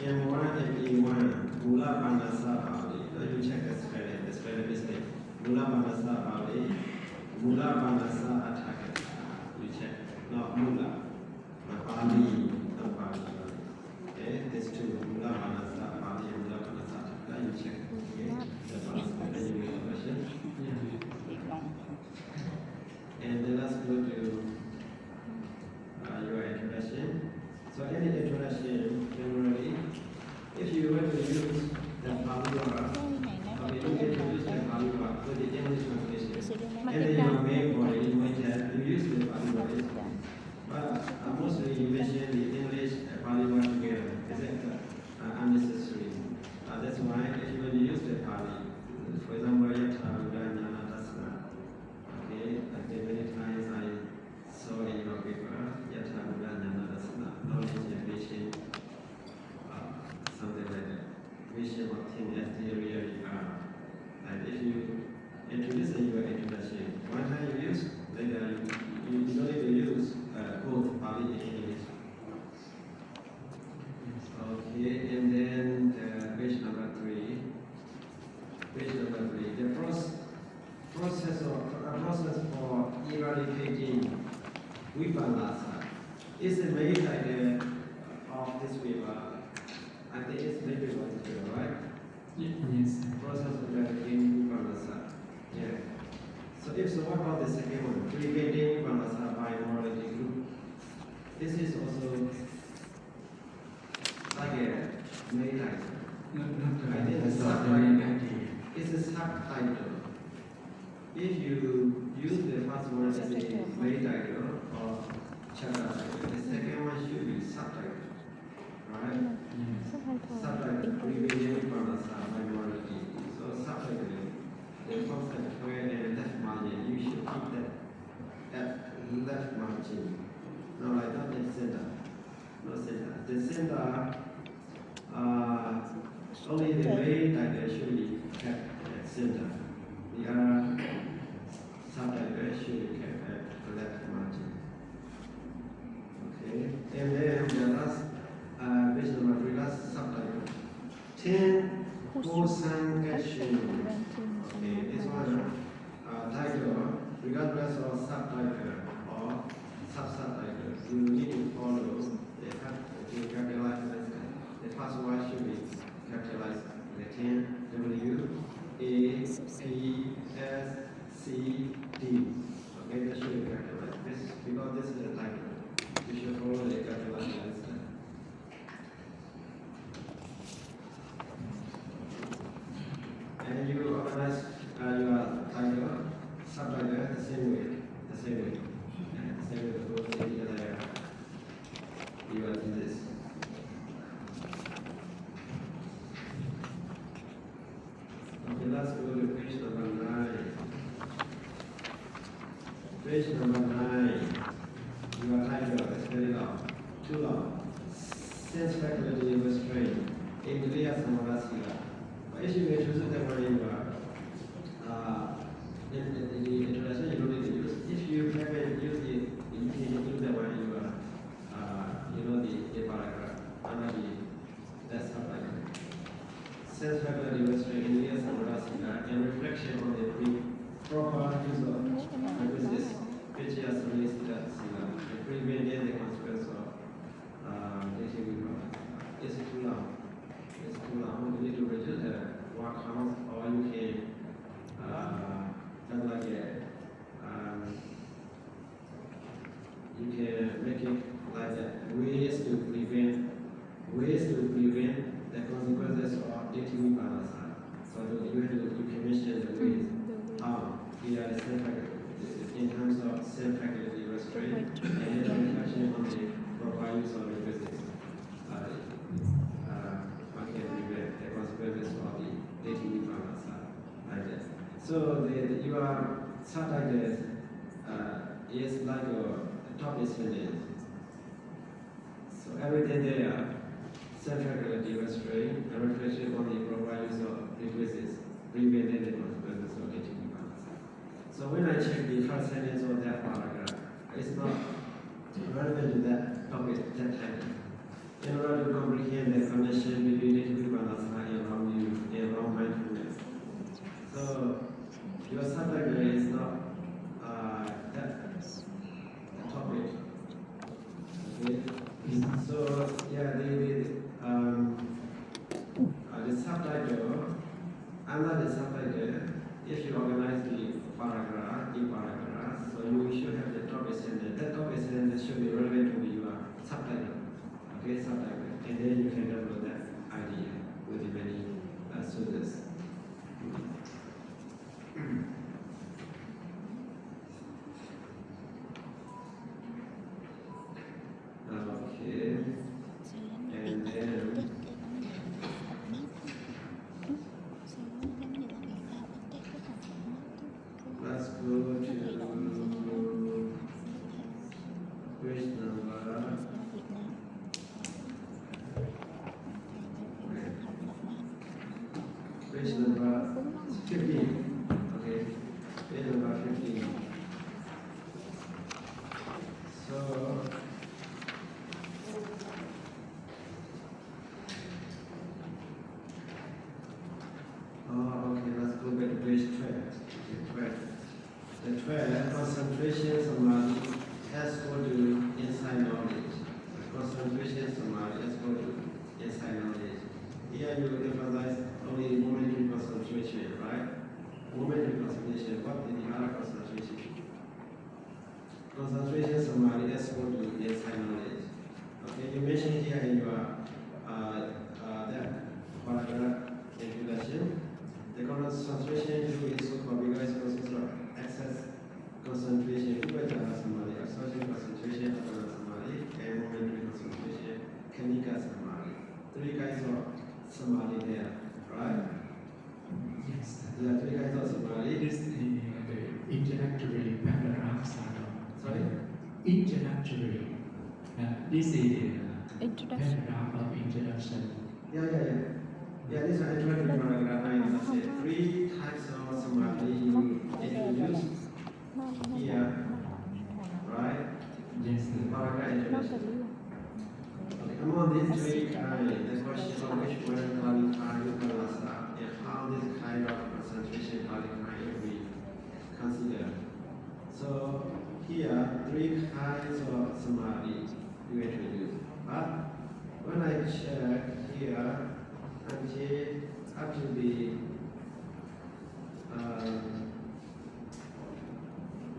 and E1, Mula Panasa Bali. You check the spelling mistake. Mula Panasa Bali, Mula Panasa Attack. You check. Not Mula. Bali, not Bali. Okay, these two, Mula Panasa Bali and Mula Panasa Attack. You check. Okay, that's all. Can you make a question? And then let's go to your introduction. So any introduction, generally, if you were to use the Palua, okay, you can use the Palua for the English translation. And then your main body, you might have, you use the Palua. But mostly you mention the English and Palua together. Is it unnecessary? That's why if you want to use the Pali, for example, Yatha Udanyana Tasana. Okay, many times I saw in your paper, Yatha Udanyana Tasana, knowledge and vision, something like that. Vision of things as they really are. And if you introduce in your introduction, one time you use, later you don't need to use both Pali and English. Okay, and then page number 3. Page number 3. The process for eradicating Vipallāsa is the main idea of this paper. I think it's maybe one paper, right? Yes. Process of eradicating Vipallāsa. Yeah. So if so, what about the second one? Eradicating Vipallāsa by morality group. This is also like a main idea. I think the subtitle. It's a subtitle. If you use the first one as a main title or chapter title, the second one should be subtitle, right? Subtitle, Eradicating Vipallāsa by morality. So subtitle, the concept where the left margin, you should keep that at left margin. No, like not the center. No center. The center, only the main title should be kept at center. The other subtitle should be kept at the left margin. Okay. And then the last, page number 3, last subtitle. 10 question. Okay, this one, title, regardless of subtitle or subtitle, you need to follow the capitalize. The first one should be capitalized. The 10 W A P S C D. Okay, that should be capitalized. This because this is the title. You should follow the capitalized. And you organize your title, subtitle the same way. The same way. The same way to go to the other. You will do this. Okay, let's go to page number 9. Page number 9. Your title is very long. Too long. Since faculty was trained in clear Samarasila. But if you introduce the one in your self-faculty restraint in years and rasika and reflection on the proper use of requisites, which is solicited and preventing the consequence of dating Vipallāsa. It's too long. It's too long. You need to reduce the work house, or you can just like you can make it like that. Ways to prevent the consequences of dating Vipallāsa. So you can mention the ways how we are in terms of self-faculty restraint and reflection on the proper use of requisites. One can prevent the consequences of the dating Vipallāsa like that. So your subtitle is like your top student. So everything there, self-faculty restraint and reflection on the proper use of requisites, preventing the consequences of dating Vipallāsa. So when I check the first sentence of that paragraph, it's not relevant to that topic, that title. In order to comprehend the connection between dating Vipallāsa and wrong mindfulness. So your subtitle is not that topic. Okay. So yeah, the subtitle, under the subtitle, if you organize the paragraph, so you should have the topic sentence. That topic sentence should be relevant to your subtitle. Okay, subtitle, and then you can develop that idea with the many students. Okay, and then let's go to page number. Page number 15. Okay, page number 15. So, okay, let's go back to page 12. Okay, 12. The 12, concentration samadhi has go to inside knowledge. Concentration samadhi has go to inside knowledge. Here you emphasize only momentary concentration, right? Momentary concentration. What is the other concentration? Concentration samadhi has go to inside knowledge. Okay, you mentioned here in your that paragraph introduction. The concentration usually is so-called because it consists of excess concentration, Upajjhara samadhi, associated concentration, Apana samadhi, and momentary concentration, Khanika samadhi. Three kinds of samadhi there, right? Yes. There are three kinds of samadhi. This is the introductory paragraph. Sorry? Introductory. This is the paragraph of introduction. Yeah, this is introductory paragraph. I say three types of samadhi you introduce here, right? Yes. Paragraph introduction. Okay, among these three kinds, the question of which one qualify Vipallāsa and how this kind of concentration qualify if we consider. So here, three kinds of samadhi you introduce. But when I check here, until up to the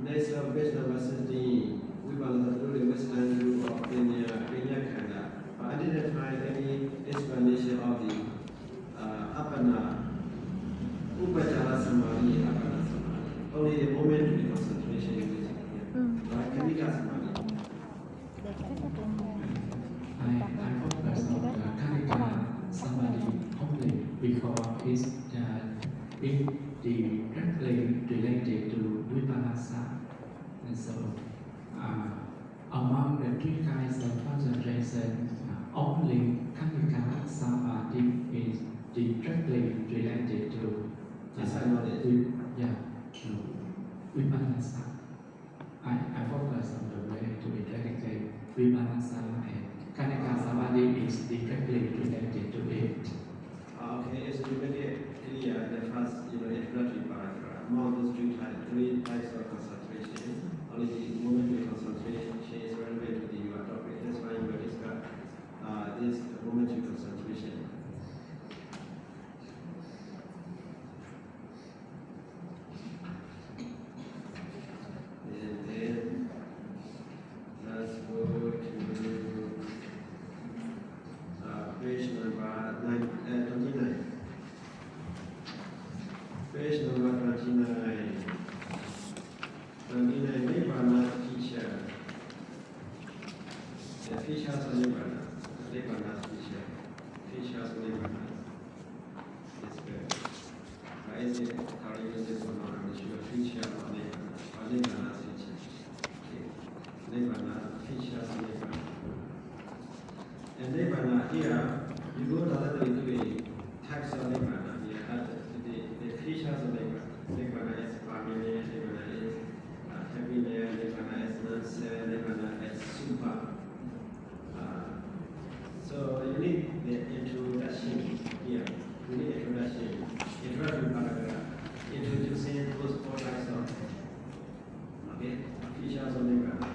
next of page number 16, Vipallāsa through the Western group of Kanda. I didn't find any explanation of the Apana, Upajjhara samadhi, Apana samadhi. Only the momentary concentration is here. Right? Khanika samadhi. I focus on the Khanika samadhi only because it's directly related to Vipallāsa. And so, among the three kinds of concentration, only Khanika samadhi is directly related to Vipallāsa. I focus on the way to eradicate Vipallāsa, and Khanika samadhi is directly related to it. Okay, it's related Page number 29. 29, Nibbana feature. The features of Nibbana. Nibbana feature. Features of Nibbana. Yes, good. Why is it how you use it for not? I'm sure feature of Nibbana. Or Nibbana feature. Okay. Nibbana features of Nibbana. And Nibbana here, you go another way to the types of Nibbana. Here, the features of Nibbana. Nibbana is familiar, Nibbana is familiar, Nibbana is non-self, Nibbana is super. So you need the introduction here. You need introduction. Introduction paragraph. Introducing those four types of features of Nibbana.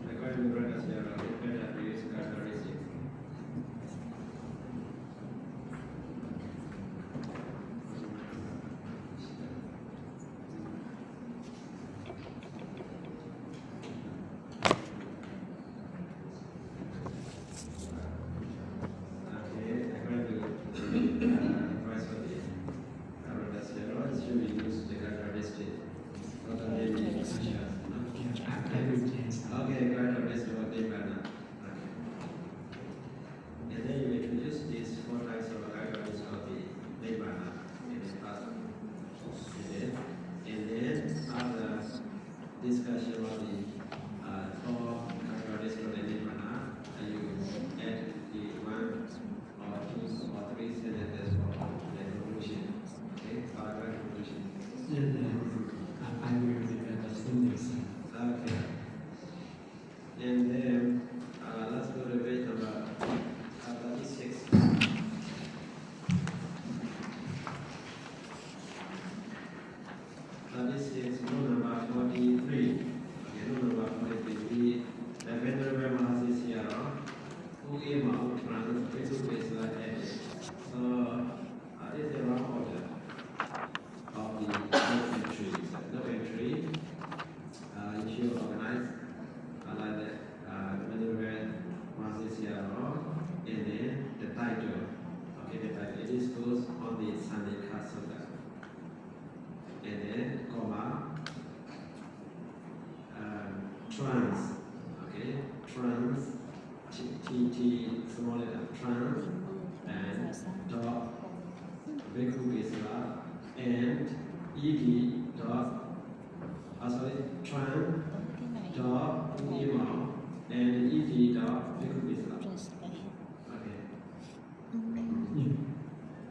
According to brothers, there are better use characteristics. Discussion of the four characteristics of the Nibbana, and you add the one or two or three sentences for the conclusion. Okay, paragraph conclusion. I will read the sentence. Okay. And then let's go to page number 36. 36, rule number 43. Okay, rule number 43. The Venerable Mahasisya, who came out trans, Vipallāsa added. So, this is the wrong order of the no entry. No entry. You should organize like the Venerable Mahasisya, and then the title. Okay, the title. It is goes on the Sandika Sutta. And then comma trans, okay, trans, t small letter, trans, and dot Vipallāsa, and ed dot trans dot email and ed dot Vipallāsa. Okay.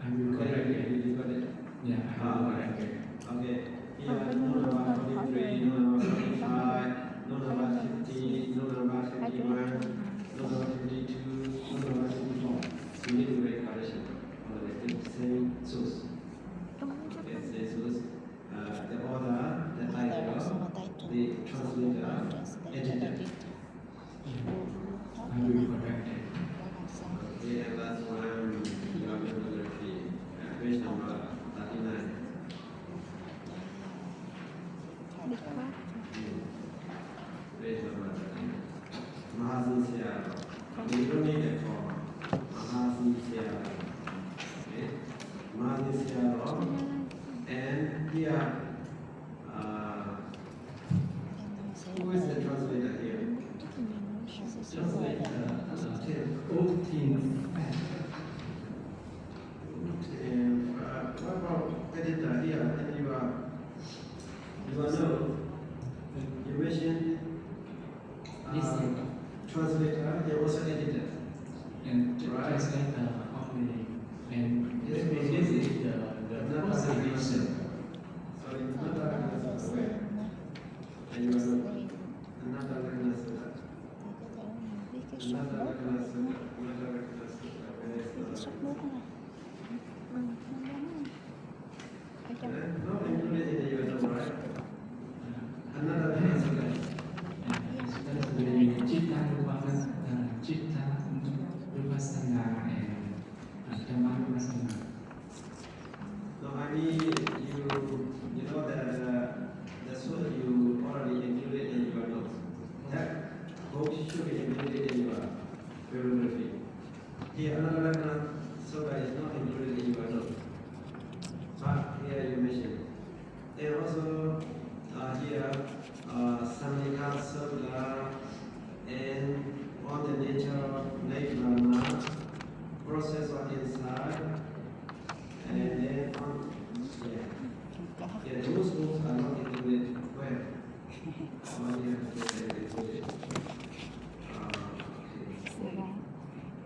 I will correct it. You got it? Yeah, I will correct it. Okay, here, no number 43, no number 45, no number 50, no number 51, no number 52, no number 54. You need to make correction on the same source. Okay, same source. The order, the title, the translator, editor. I will correct it. Okay, and last one, your bibliography, page number 39. Page number 39. Mahasisya. You don't need a form. Mahasisya. Okay. Mahasisya. And here, who is the translator here? Translator. 14. And what about editor here? And you are know, you mentioned translator, they also editor. And translator only. And this is the first edition. So it's not a way. And you are another Venerable. Another Venerable. No, included in the US, right? Another Venerable. Chitta Vipassana and Dhamma Vipassana. No, I mean, you know that that's what you already included in your notes. That book should be included in your bibliography. Here, Anatara Soga is not included in your note. But here you mentioned. And also here, Samnika Soga and on the nature of Nirvana, process of inside, and then on, those books are not included. Where? Oh, yeah, they're included.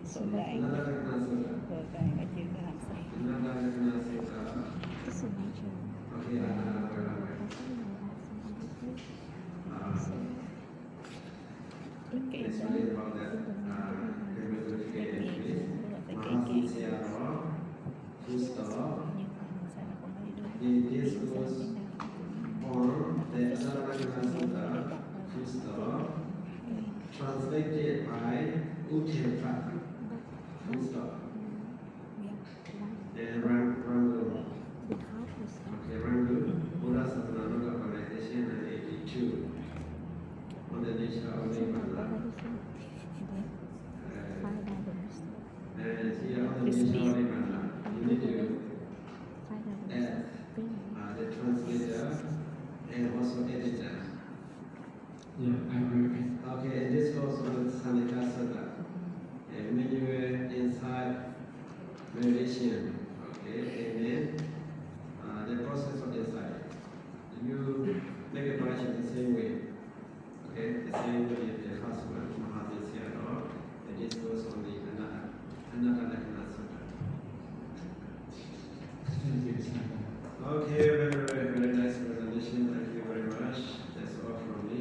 Sogai Anatara Soga. Sogai và chữ là làm sao Anatara Soga. cái sự môi trường Okay, cái let's đó read about that. Full stop. This goes on the Anatara Sutta, full stop, translated by Uttara, full stop. And Rangu. Okay, Rangu, Buddha Sattvananda Organization and 82 on the nature of Nirvana. And here on the nature of Nirvana, you need to add the translator and also editor. Yeah, I agree. Okay, and this goes on Samnika Sutta. And when you are inside meditation, okay, and then the process of inside, you make a branch the same way. Okay, the same way the first one, Mahavisya, and this goes on the Anatara Sutta. Thank you, Sir. Okay, very nice presentation. Thank you very much. That's all from me.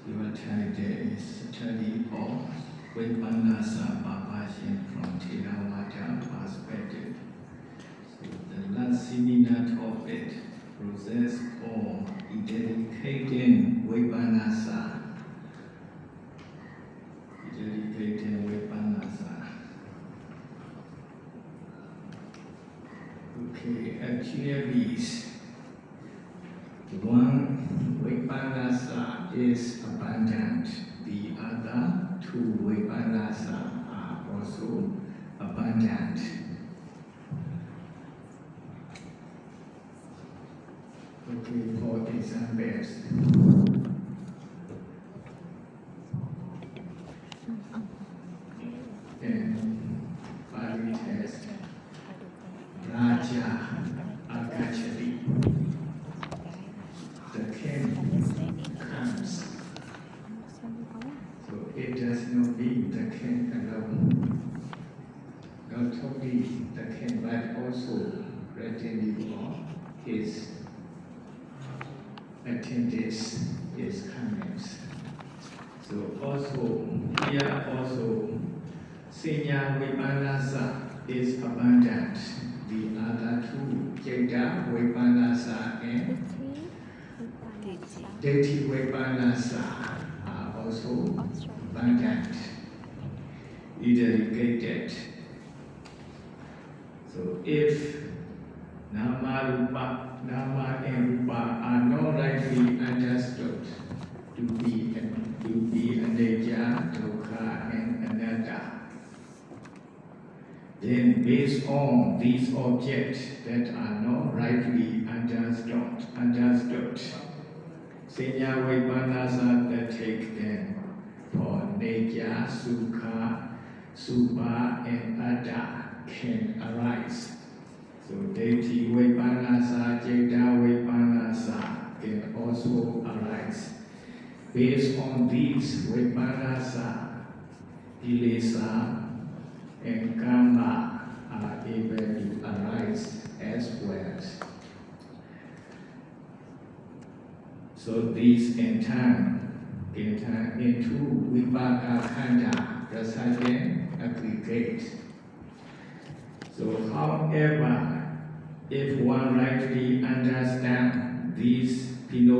Your title is Study of Vipallāsa Papashin from Theravada perspective. So the last seminar topic, process of eradicating Vipallāsa. Eradicating Vipallāsa. Okay, actually, one Vipallāsa is abundant, the other two Vipallāsa are also abundant. Okay, for examples, in Pali text, Raja Agachari, the king comes. So it does not mean the king alone. Not only the king, but also retinue of his attendants, his comings. So also, here also, Senior Vipallāsa is abundant. The other two, Jada Vipallāsa and Deity Vipallāsa are also abundant, eradicated. So if Nama and Rupa are not rightly understood to be Anicca, Dukkha, and Anatta, then based on these objects that are not rightly understood, Senior Vipallāsa that take them for Anicca, Sukha, Subha, and Atta can arise. So Deity Vipallāsa, Jada Vipallāsa can also arise. Based on these Vipallāsa, Kilesa, and Karma are able to arise as well. So these in turn can turn into Vipaka Khanda, residing aggregate. So however, if one rightly understands these phenomena,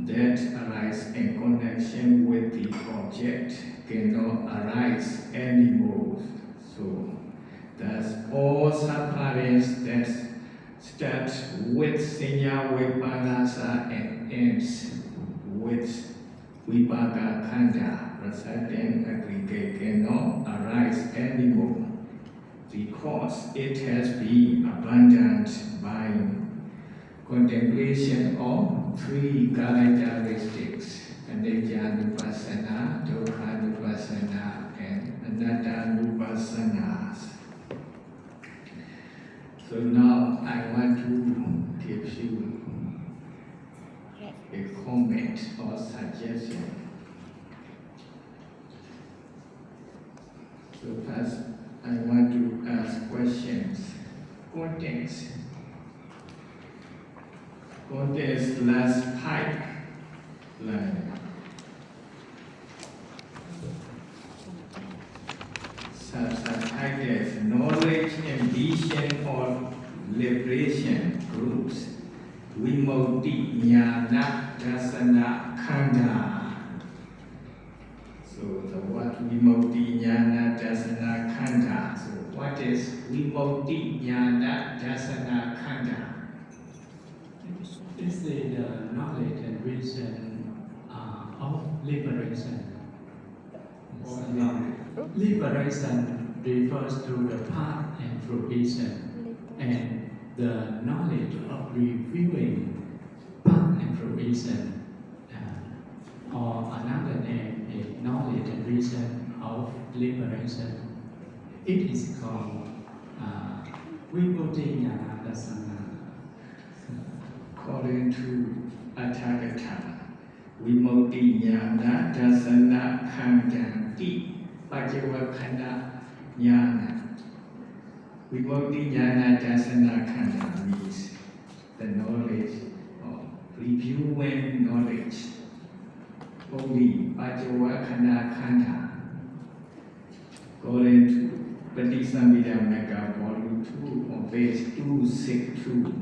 that arise in connection with the object cannot arise anymore. So thus all subparents that start with Senya Vipallāsa and ends with Vipaka Khanda, resulting aggregate cannot arise anymore because it has been abandoned by contemplation of three characteristics: Anicca-nupassana, Dukkha-nupassana, and Anatta-nupassana. So now I want to give you a comment or suggestion. So first, I want to ask questions. Context last pipeline. Subtitles: knowledge and vision or liberation groups. Vimukti Jnana Dasana Khanda. So the word Vimukti Jnana Dasana Khanda. So what is Vimukti Jnana Dasana Khanda? This is the knowledge and reason of liberation. Liberation refers to the path and fruition, and the knowledge of reviewing path and fruition, or another name is knowledge and reason of liberation. It is called Vimukti Jnana Dasana. According to Athagata, Vimukti Jnana Dasana Khandanti Pajavakhana Jnana. Vimukti Jnana Dasana Khanda means the knowledge of reviewing knowledge. Only Pajavakhana Khanda. According to Patisambhidamagga Volume 2 on page 262.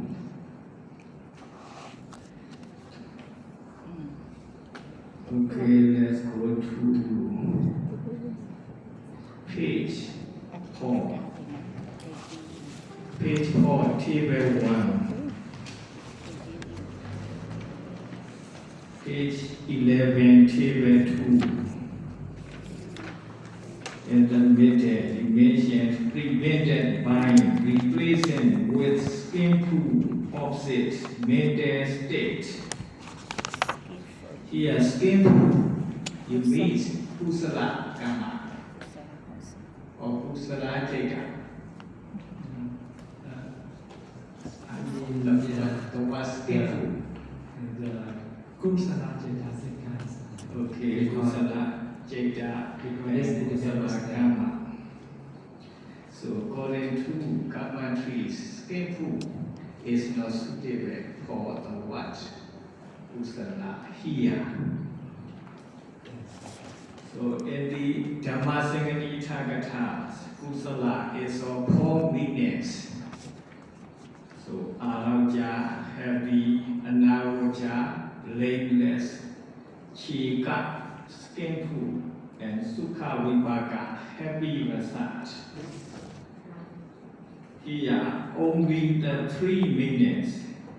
Okay, let's go to page 4. Page 4, table 1. Page 11, table 2. In the middle, you mentioned prevented by replacing with skillful opposite mental state. Here, skillful, you mean kusala karma or kusala jeta. I mean, The word skillful. the kusala cetasika. Okay, kusala jeta, Because and this is the kusala karma. So, according to karma trees, skillful is not suitable for the what? Kusala here. So in the Dhammasangani Thagathas, kusala is of 4 meanings. So arauja, happy, anauja, blameless, chika, skillful, and sukha vipaka, happy result. Here only the 3 meanings.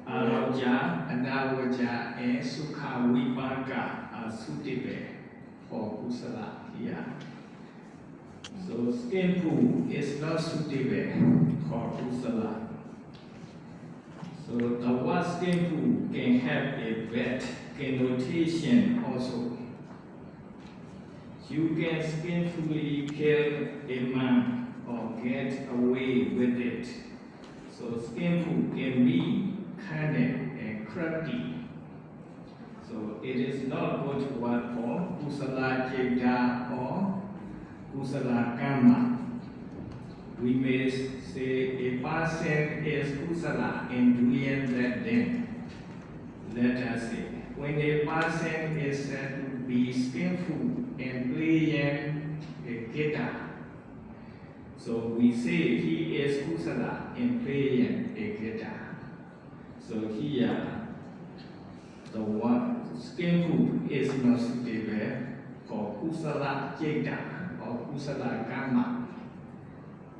Arauja, anavaja, and sukha vipaka are suitable for kusala here. So skillful is not suitable for kusala. So the word skillful can have a bad connotation also. You can skillfully kill a man or get away with it. So skillful can be cunning and crafty. So it is not good word for kusala jeta or kusala karma. We may say a person is kusala in doing that thing. Let us say, when a person is said to be skillful in playing a guitar, so we say he is kusala in playing a guitar. So here, the word kusala jeta or kusala karma.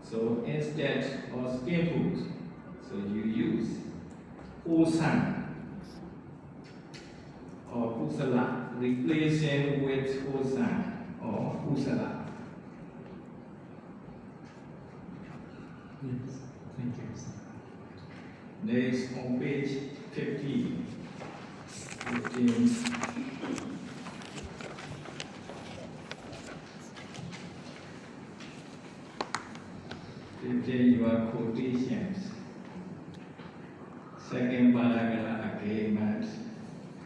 So instead of skin food, so you use osan or kusala, replacing with osan or kusala. Yes, thank you, sir. Next on page 15. 15. Your quotations. Second paragraph agreement.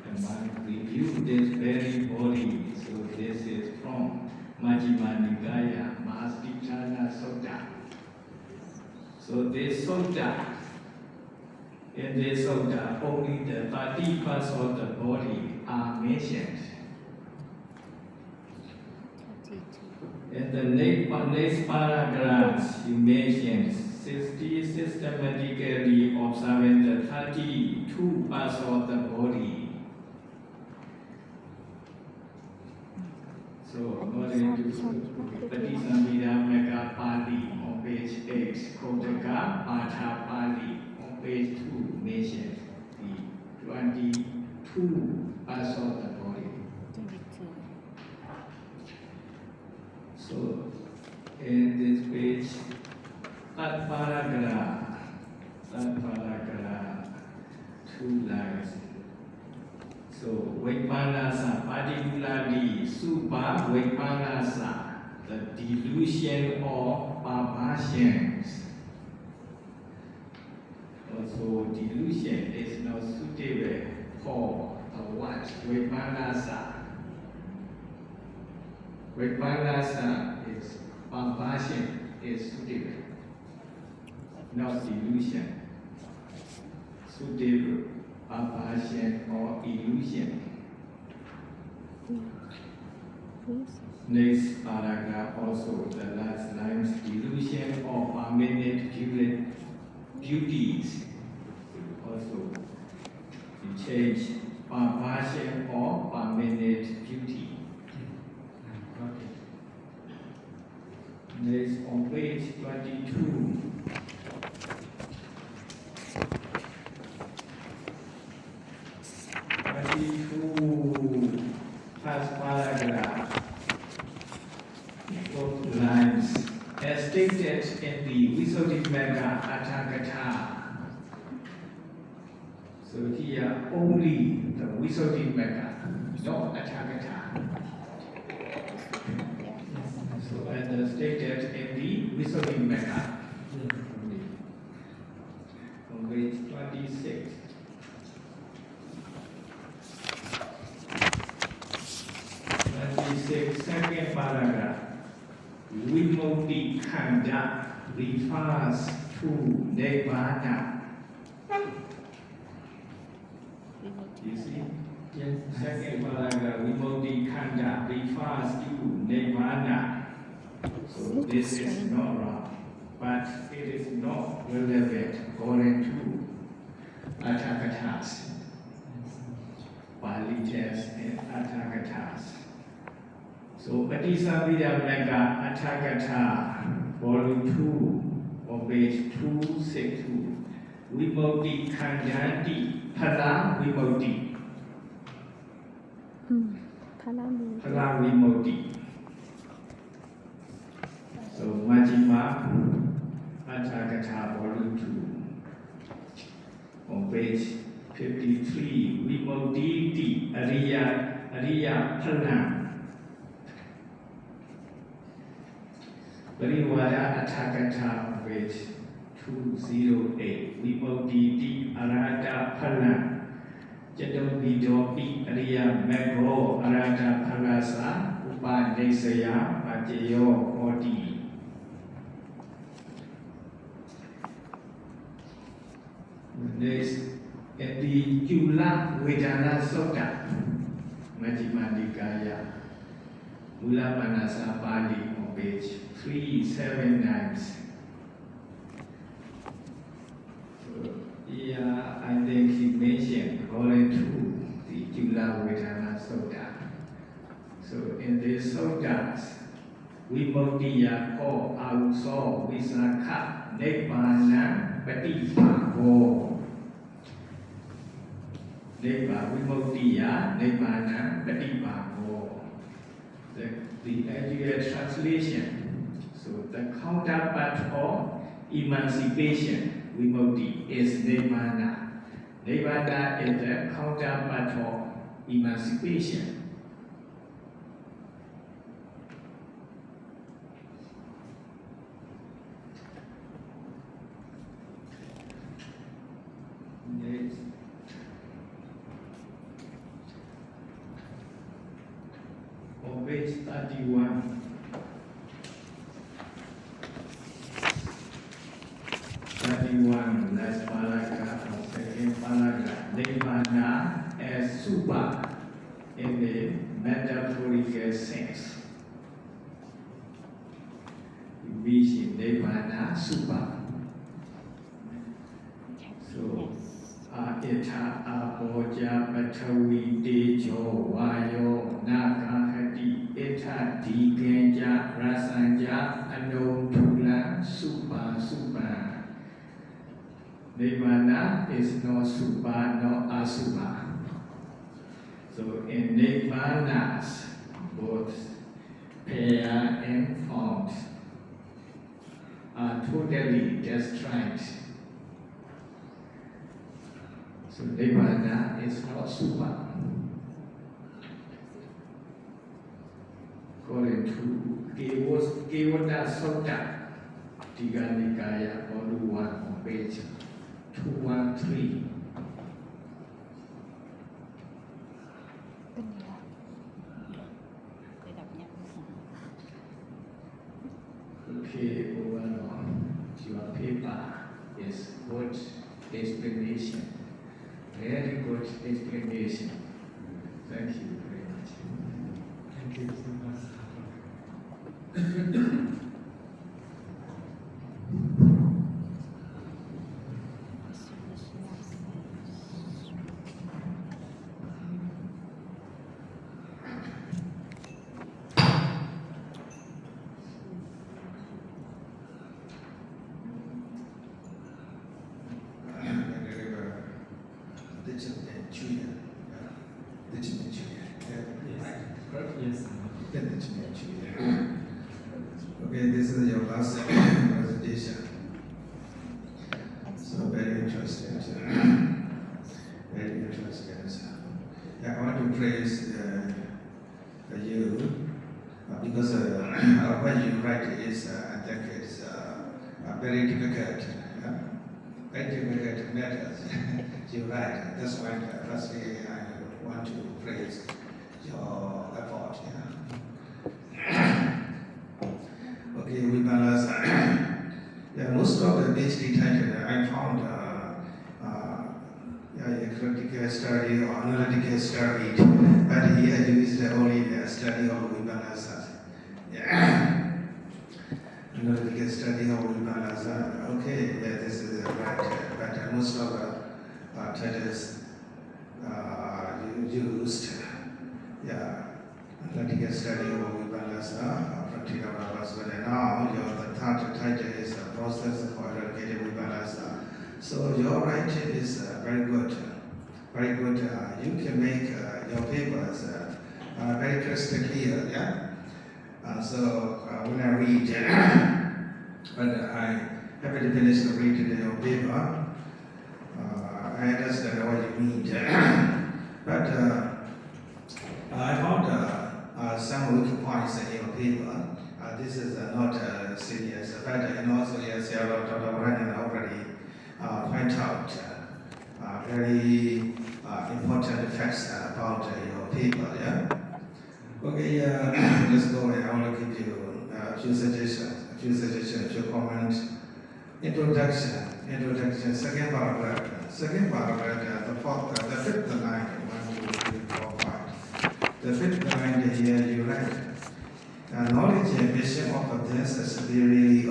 The man review this very body. So this is from Majjhima Nikaya, Mahastikana Sutta. So this sutta, in this sutta, only the 30 parts of the body are mentioned. In the next paragraph, you mention 60 systematically observing the 32 parts of the body. So, according to Patisambhida Mega Pali on page 8, Kotaka Patha Pali on page 2 mentions the 22 parts of the body. So, in this page, third paragraph, 2 lines. So, Vipallāsa, particularly Super Vipallāsa, the delusion of perversions. Also, delusion is not suitable for the what? Vipallāsa. Vipallāsa is perversion is suitable, not delusion. Suitable, perversion or illusion. Next paragraph also the last lines, delusion or permanent beauties. Also, you change perversion or permanent beauty. Next on page 22. First paragraph. Both lines. As stated in the Visuddhimagga Atthakatha. So here only the Visuddhimagga, not Atthakatha. So as stated in the Visuddhimagga, on page 26. 26, second paragraph. Vimukti Khanda refers to Nirvana. You see? Yes. Second paragraph, Vimukti Khanda refers to Nirvana. So this is not wrong, but it is not relevant according to Atthakathas, Pali text and Atthakathas. So Patisambhida Magga Atthakatha, volume 2, on page 262, Vimukti Khandanti Phala Vimukti. Phala Vimukti. So Majjhima Atthakatha, volume 2, on page 53, Vimukti Ariya Phala. Parivada Atthakatha, page 208, Vimukti Arata Phala, Jatavidopi Ariya Maggo Arata Phalasa, Upadesaya Pajayo Odi. Next, in the Jula Vedana Sutta, Majjhima Nikaya, Mula Manasa Pali, on page 379. So here I think he mentioned according to the Jula Vedana Sutta. So in this Sodas, Vimoktiya Ko Auso Visakha Nibbana Patipako. Vimoktiya Nibbana Patipako. The actual translation. So the counterpart of emancipation, Vimokti, is Nibbana. Nibbana is the counterpart of emancipation. Next. On page 31. 31, last paragraph or second paragraph. Nibbana as super in the metaphorical sense. Vision Nibbana super. So, Ita Aboja Patawi Dejo Vayo Nakahati Ita Digenja Rasanja Anom Tula Super. Nibbana is no super, no asupa. So in Nibbanas, both pair and forms are totally destroyed. So Nibbana is not super. According to Kevada Sutta, Tika Nikaya, Volume 1 on page 213. Okay, overall, your paper is good explanation. Very good explanation. Thank you very much. Thank you so much. Venerable Chuyen. Yes. Okay, this is your last presentation. So very interesting. Very interesting. Yeah, I want to praise you because what you write is, I think, it's very difficult. Very difficult matters. You write. That's why firstly I want to praise your effort. Okay, Vipallāsa. Yeah, most of the PhD title I found a critical study or analytical study, but here used only the study of Vipallāsa. Yeah. Analytical study of Vipallāsa. Okay, yeah, this is right, but most of the titles used, yeah, analytical study of Vipallāsa, practical Vipallāsa. But now the third title is a process for eradicating Vipallāsa. So your writing is very good. Very good. You can make your papers very crystal clear. Yeah. So when I read, but I haven't finished reading your paper. I understand what you mean. But I found some weak points in your paper. This is not serious, but also yes, Dr. Brandon already point out very important facts about your paper. Yeah. Okay. Let's go. I want to give you a few suggestions, a few comments. Introduction. Second paragraph. The fifth line. 1, 2, 3, 4, 5. The fifth line here you write. Knowledge and vision of this as theory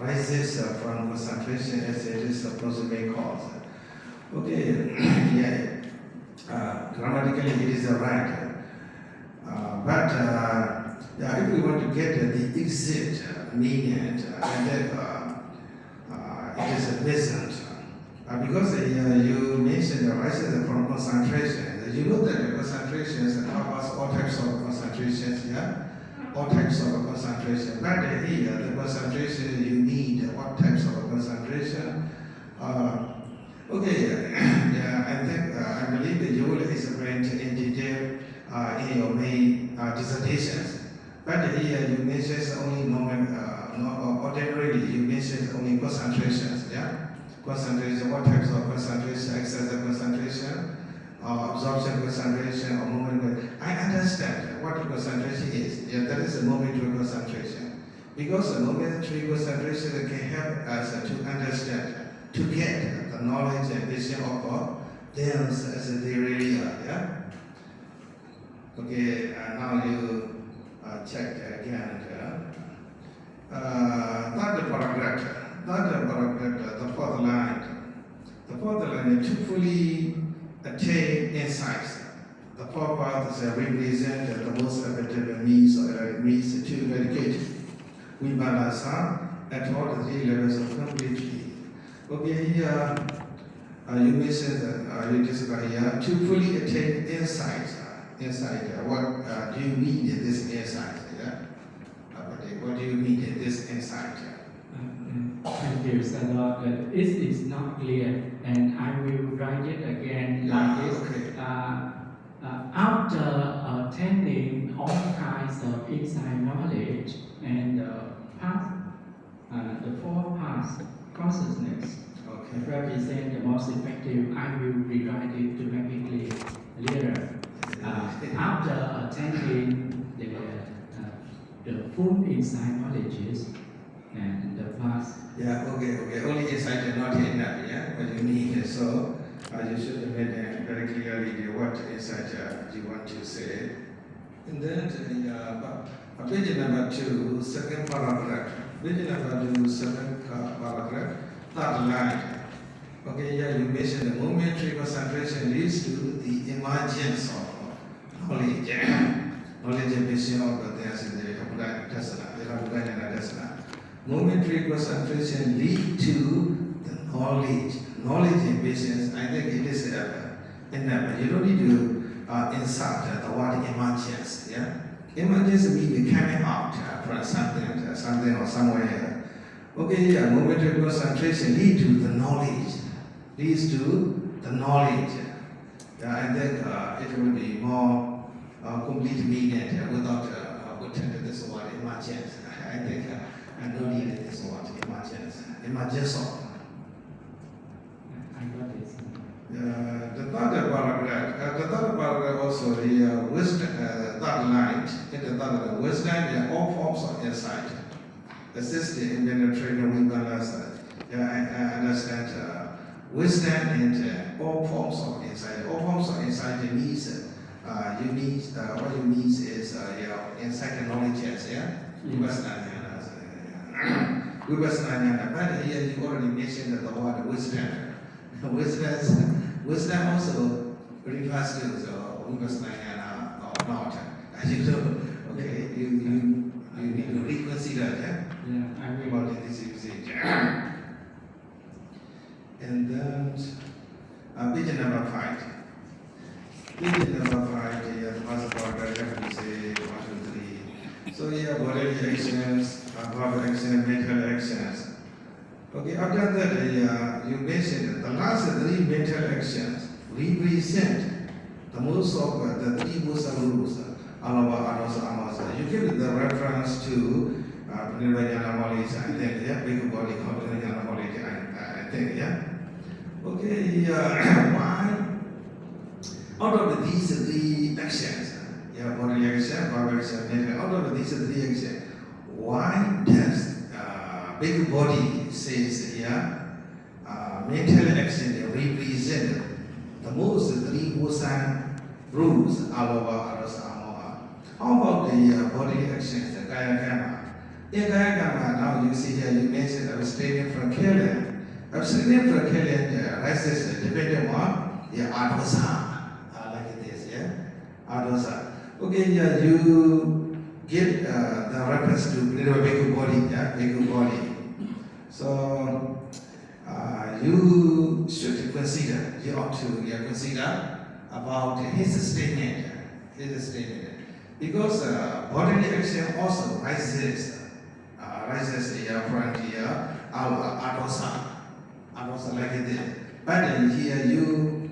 rises from concentration as it is supposed to be cause. Okay, yeah. Grammatically it is right. But Yeah, if we want to get the exit meaning, and then it is a pleasant. Because you mentioned the rises from concentration. You know that the concentrations covers all types of concentrations, yeah? All types of concentration. But here, the concentration you need, what types of concentration? Okay, yeah, I believe that you will explain in detail in your main dissertations. But here you mentioned only ordinarily you mentioned only concentrations, yeah? Concentration, what types of concentration, excessive concentration, absorption concentration, or moment. I understand what concentration is. Yeah, that is a momentary concentration. Because a momentary concentration can help us to understand, to get the knowledge and vision of them as they really are. Yeah. Okay. Now you check again. Third paragraph. The fourth line. The fourth line is to fully attain insights. The fourth part is represent the most effective means to eradicate Vipallāsa at all the three levels of completely. Okay, here you mentioned that you describe here to fully attain insight. What do you mean in this insight? Yeah? What do you mean in this insight? Thank you, Sador. It is not clear, and I will write it again like this. Okay. After attaining all kinds of insight knowledge and the four paths consciousness represent the most effective, I will rewrite it to make it clearer. After attaining the full insight knowledges and the past. Yeah, okay. Only insight is not enough, yeah? What you need. So you should have made very clearly what insight you want to say. And then page number 2, second paragraph. Page number 2, second paragraph, third line. Okay, yeah, you mentioned the momentary concentration leads to the emergence of knowledge. Knowledge and vision of the things in the Eradicating. Momentary concentration lead to the knowledge. Knowledge and vision, I think it is enough. You don't need to insert the word emergence. Yeah? Emergence means coming out from something or somewhere. Okay, yeah, momentary concentration leads to the knowledge. Leads to the knowledge. Yeah, I think it will be more complete meaning without putting this word emergence. I think I don't need this word emergence. Emergence of. I got this. The third paragraph also the wisdom, third line, in the third wisdom in all forms of insight, assisting in penetrating Vipallāsa. I understand wisdom in all forms of insight. All forms of insight means you need what you need is insight knowledge. Yeah, Vipassana. But here you already mentioned the word wisdom. Wisdom also refers to Vipassana or not. As you know, okay, you need to reconsider. Yeah, I will. About this usage. And then page number 5. Page number 5, the first paragraph we say 1, 2, 3. So here bodily actions, verbal actions, mental actions. Okay, after that you mentioned the last 3 mental actions represent the most of the 3 Musa rules. You give the reference to knowledge, I think, yeah, big body knowledge, I think, yeah. Okay, why? Out of these 3 actions, body action, verbal action, mental, out of these 3 actions, why does big body says here, mental action represent the most 3 Musa rules, How about the body actions, the Kaya Kama? In Kaya Kama, now you see here, you mentioned abstaining from killing. Abstaining from killing rises depending on Adosa, like it is, yeah? Adosa. Okay, yeah, you give the reference to Venerable Bhikkhu body, yeah, Bhikkhu body. So you should consider, you ought to consider about his statement, because bodily action also rises here from here, adosa like this. But here you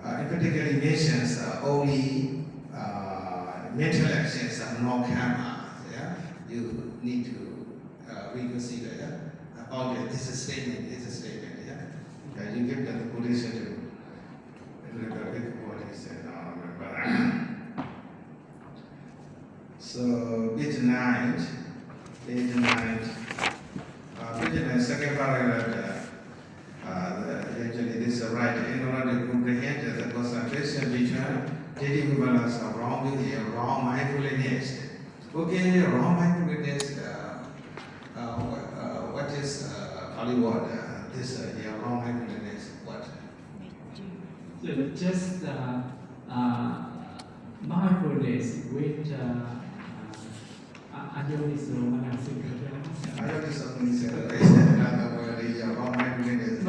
particularly mentions only mental actions and no karma. Yeah, you need to reconsider. Yeah, about this statement. Yeah, you give the quotation to the what he said. So page 9, second paragraph. Actually, this is right. In order to comprehend the concentration between daily Vipallāsa, wrong with the wrong mindfulness. Okay, wrong mindfulness. What is Hollywood? This wrong mindfulness. What? So just mindfulness with Ayoniso Manasikarana. I have something said. Another word. Wrong mindfulness.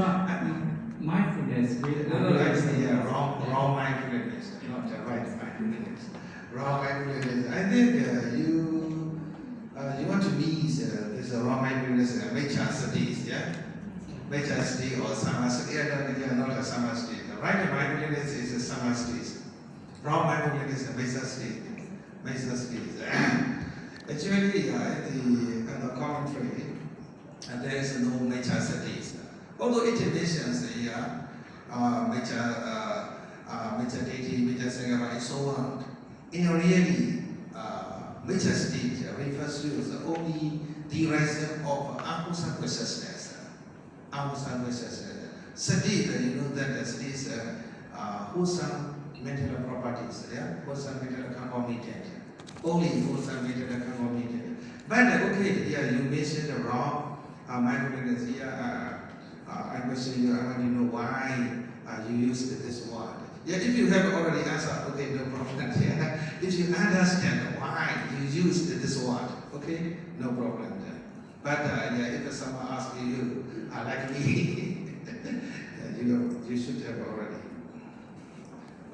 Mindfulness with wrong mindfulness, not the right mindfulness. Wrong mindfulness. I think you want to meet this wrong mindfulness, Mecha studies, yeah? Mecha study or samasthiti, not a samasthiti. Right mindfulness is a samasthiti. Wrong mindfulness is a Mecha study. Actually, in the commentary, there is no Mecha studies. Although it mentions here, Mecha deity, Mecha Sangha, and so on, in really, Mecha state refers to the only derivation of Ahusa consciousness. Sati, you know that sati is wholesome mental properties, yeah? Wholesome mental concomitant. Only wholesome mental concomitant. But okay, yeah, you mentioned the wrong mindfulness here. I question you, I want to know why you used this word. Yeah, if you have already answered, okay, no problem. Yeah. If you understand why you used this word, okay, no problem. But yeah, if someone asks you, like me, you should have already.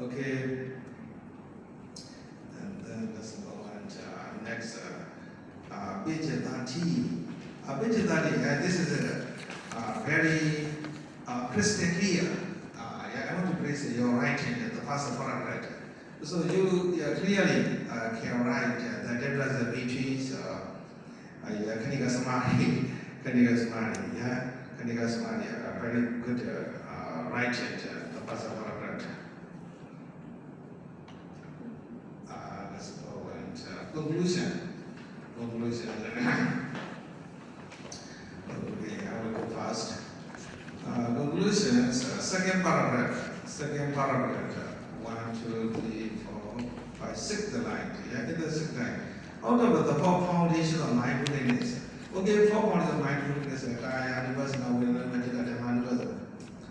Okay, and then let's go on next. Page 13. Page 13, this is very crystal clear. I want to praise your writing, the first paragraph. So you clearly can write the difference between Kanika Samadhi, very good writing, the first paragraph. Let's go and conclusion. Okay, I will go fast. Conclusions, second paragraph. 1, 2, 3, 4, 5, 6 line. Yeah, in the 6th line. Out of the 4 foundations of mindfulness. Okay, 4 foundations of mindfulness.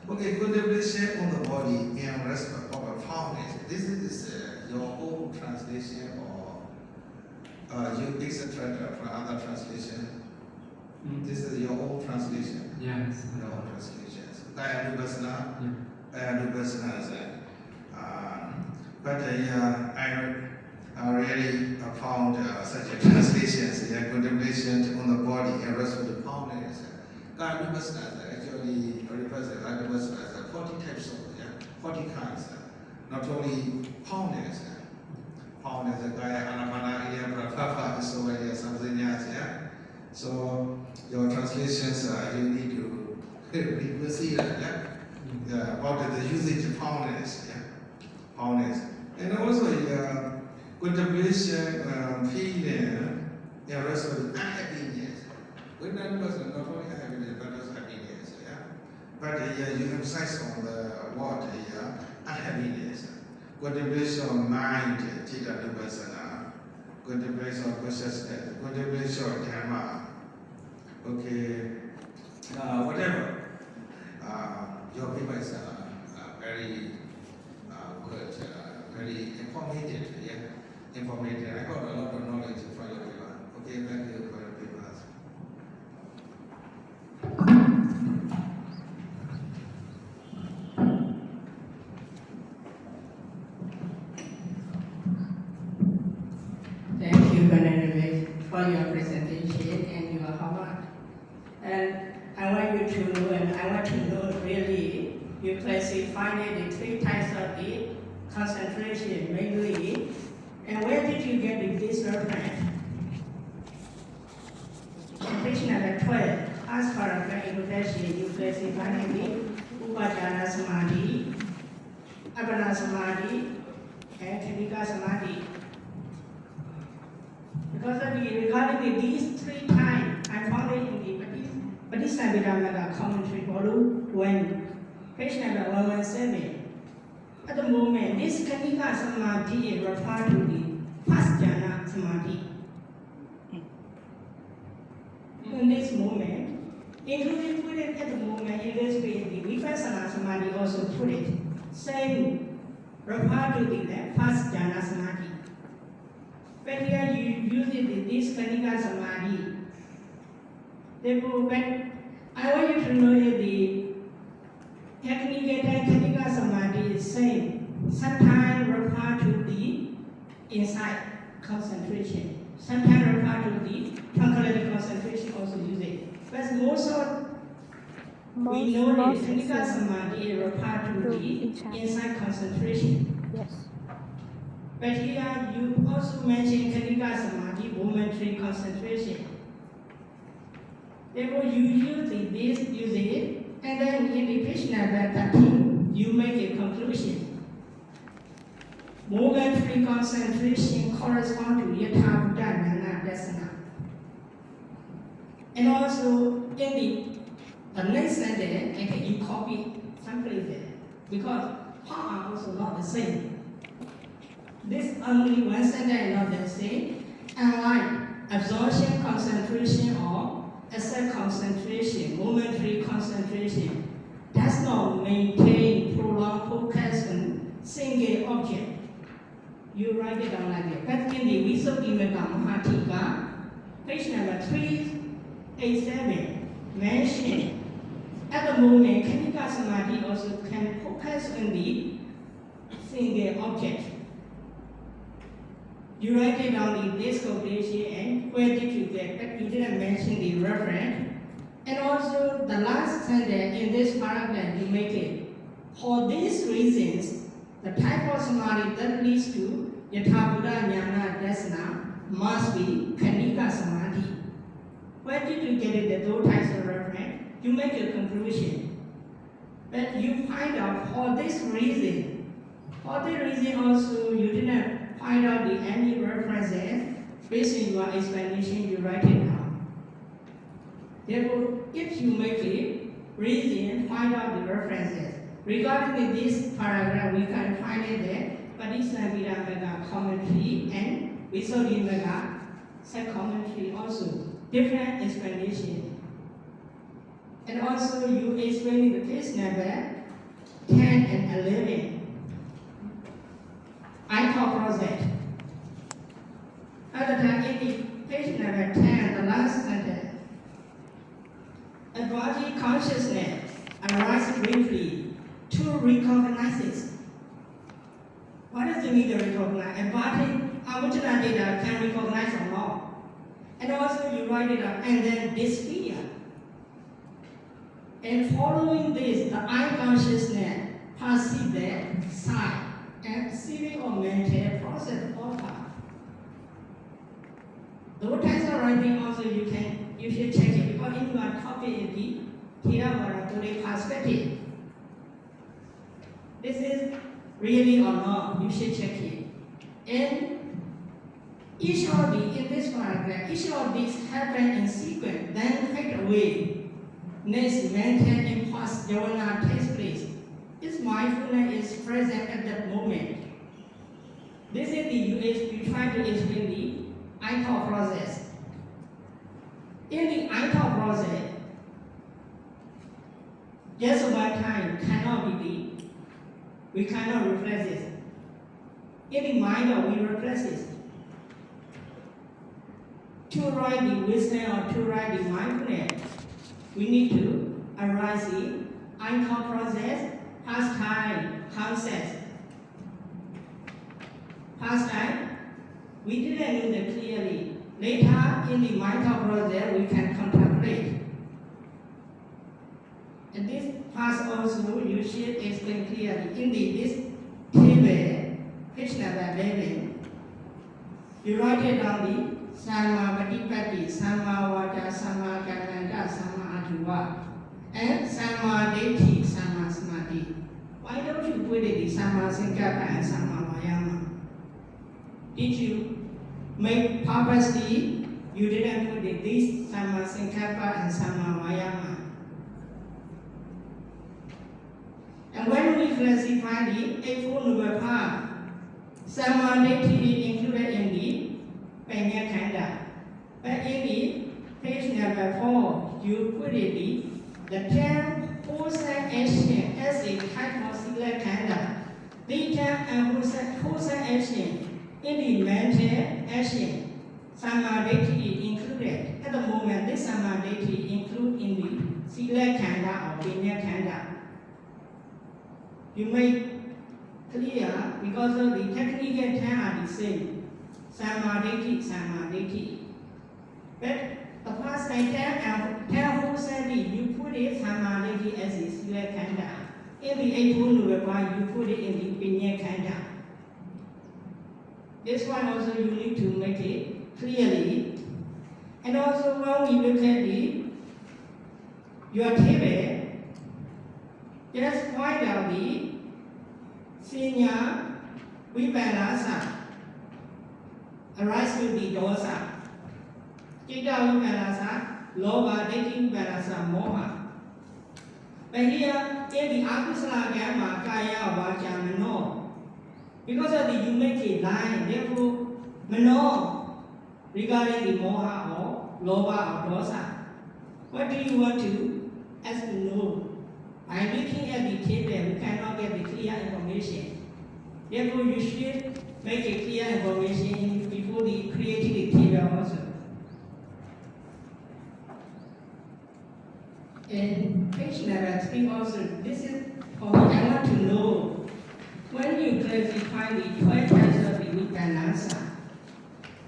Okay, contemplation on the body in respect of a foundation. This is your own translation or you extract from other translation. This is your own translation. Yes. Your own translations. But I really found such a translations, contemplation on the body and rest of the foundness. Actually refers as 40 types of 40 kinds. Not only foundness, Gaya, Anapana, Iliya, Papa, so many something else. So your translations you need to reconsider about the usage of foundness. And also contemplation, feeling, rest of the unhappiness. When that person not only happiness but also happiness. But you emphasize on the word unhappiness. Contemplation of mind, Chitta Vipassana. Contemplation of consciousness. Contemplation of dharma. Okay, whatever. Your paper is very good, very informative. informative. I got a lot of knowledge from your paper. Okay, thank you for your papers. Thank you, Venerable, for your presentation and your homework. And I want you to know, and I want to know really, you classify the three types of the concentration mainly, and where did you get this reference? In page number 12, as paragraph introduction, you classify the Upajjhana Samadhi, Appana Samadhi, and Khanika Samadhi. Because regarding these three times, I found it in the Patisabhidhamma commentary volume 1, page number 117. At the moment, this Khanika Samadhi is referred to the first jhana Samadhi. In this moment, including put it at the moment, in this way, the Vipassana Samadhi also put it. Same, refer to the first jhana Samadhi. But here you use it in this Khanika Samadhi. Therefore, when I want you to know that the technique and Khanika Samadhi is same. Sometimes refer to the insight concentration. Sometimes refer to the tranquility concentration, also use it. But most of we know that Khanika Samadhi refer to the insight concentration. Yes. But here you also mention Khanika Samadhi, momentary concentration. Therefore, you use it, and then in the page number 13, you make a conclusion. Momentary concentration corresponds to Yatha Buddha Nana Dasana. And also, in the next sentence, you copy someplace there, because part are also not the same. This only one sentence not the same, unlike absorption concentration or asset concentration, momentary concentration, does not maintain prolonged focus on single object. You write it down like that. But in the Visuddhimagga Mahatika, page number 387, mentioned at the moment, Khanika Samadhi also can focus on the single object. You write it down the discovery and where did you get, but you didn't mention the reference. And also the last sentence in this paragraph, you make it. For these reasons, the type of samadhi that leads to Yatha Buddha Jnana Dasana must be Khanika Samadhi. Where did you get it, the those types of reference? You make a conclusion. But you find out for this reason. For the reason also you didn't find out any references. Based on your explanation, you write it down. Therefore, if you make it reason, find out the references. Regarding this paragraph, we can find it there. Patisabhidhamma commentary and Visuddhimagga side commentary also. Different explanation. And also you explain the page number 10 and 11. I talk project. At the time, in page number 10, the last sentence, a body consciousness arises briefly to recognize it. What does it mean to recognize? A body, Amujana data can recognize or not. And also you write it up and then disappear. And following this, the eye consciousness perceives the sight and series of mental process occur. Those types of writing also you should check it because in your copy is the Theravada perspective. This is really or not, you should check it. And each of these, in this paragraph, each of these happen in sequence, then fade away. Next, mental impulse jhana takes place. This mindfulness is present at that moment. This is the we try to explain the I-thought process. In the I-thought process, just one time cannot be we cannot replace it. In the mind, we replace it. to write the wisdom or to write the mindfulness, we need to arise in eye thought process, pastime, concepts. Pastime, we didn't know that clearly. Later, in the mind thought process, we can contemplate. And this part also you should explain clearly. In this table, page number 11, you write it down the Samma Patipatti, Samma Vata, Samma Kammanta, Samma Ajiva, and Samma Ditti, Samma Samadhi. Why don't you put it the Samma Sankappa and Samma Vayama? Did you make purposely you didn't put it this Samma Sankappa and Samma Vayama? And when we classify the Eightfold Noble Path, Samma Ditti is included in the Panya Khanda. But in the page number 4, you put it the 10 wholesome action as a type of Sila Khanda. The 10 wholesome action in the mental action, Samma Ditti is included. At the moment, this Samma Ditti included in the Sila Khanda or Panya Khanda. You make clear because of the technical terms are the same. Samadhi, Samadhi. But the past term wholesome, you put it Samadhi as a Sila Khanda. In the Eightfold Noble Path, you put it in the Panya Khanda. This one also you need to make it clearly. And also when we look at your table, just point out the Senior Vipallāsa arise with the dosa. Chitta Vipallāsa, Loba, Ditti Vipallāsa, Moha. But here, in the Akusala Gamma, Kaya, Vacha, Mano, because of the you make a line, therefore, Mano, regarding the Moha or Loba or Dosa. What do you want to ask to know? By looking at the table, we cannot get the clear information. Therefore, you should make a clear information before the creating the table also. And page number 3 also, this is for me, I want to know when you classify the 12 types of the Vipallāsa,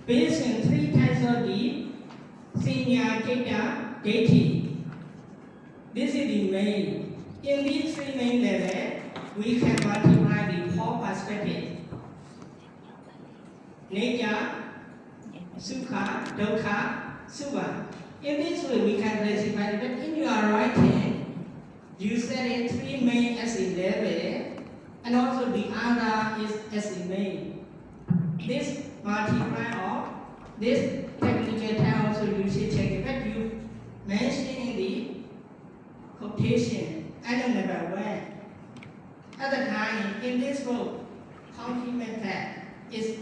based on 3 types of the Senior Chitta Ditti. This is the main. In these 3 main levels, we can multiply the 4 perspectives. Nature, Sukha, Dukkha, Subha. In this way, we can classify it. But in your writing, you said it 3 main as a level, and also the other is as a main. This multiply or this technical term also you should check it. But you mentioned in the quotation. I don't know where. At the time, in this book, counting method is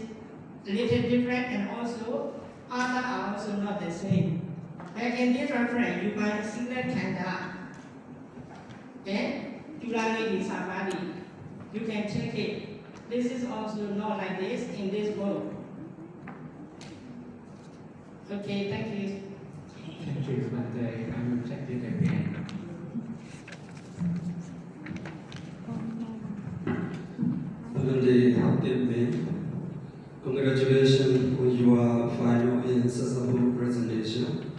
a little different and also other are also not the same. But in this reference, you find Sila Khanda. Okay? Julanidi Samadhi. You can check it. This is also not like this in this book. Okay, thank you. Thank you, Bante. I will check it again. Congratulations on your final and successful presentation.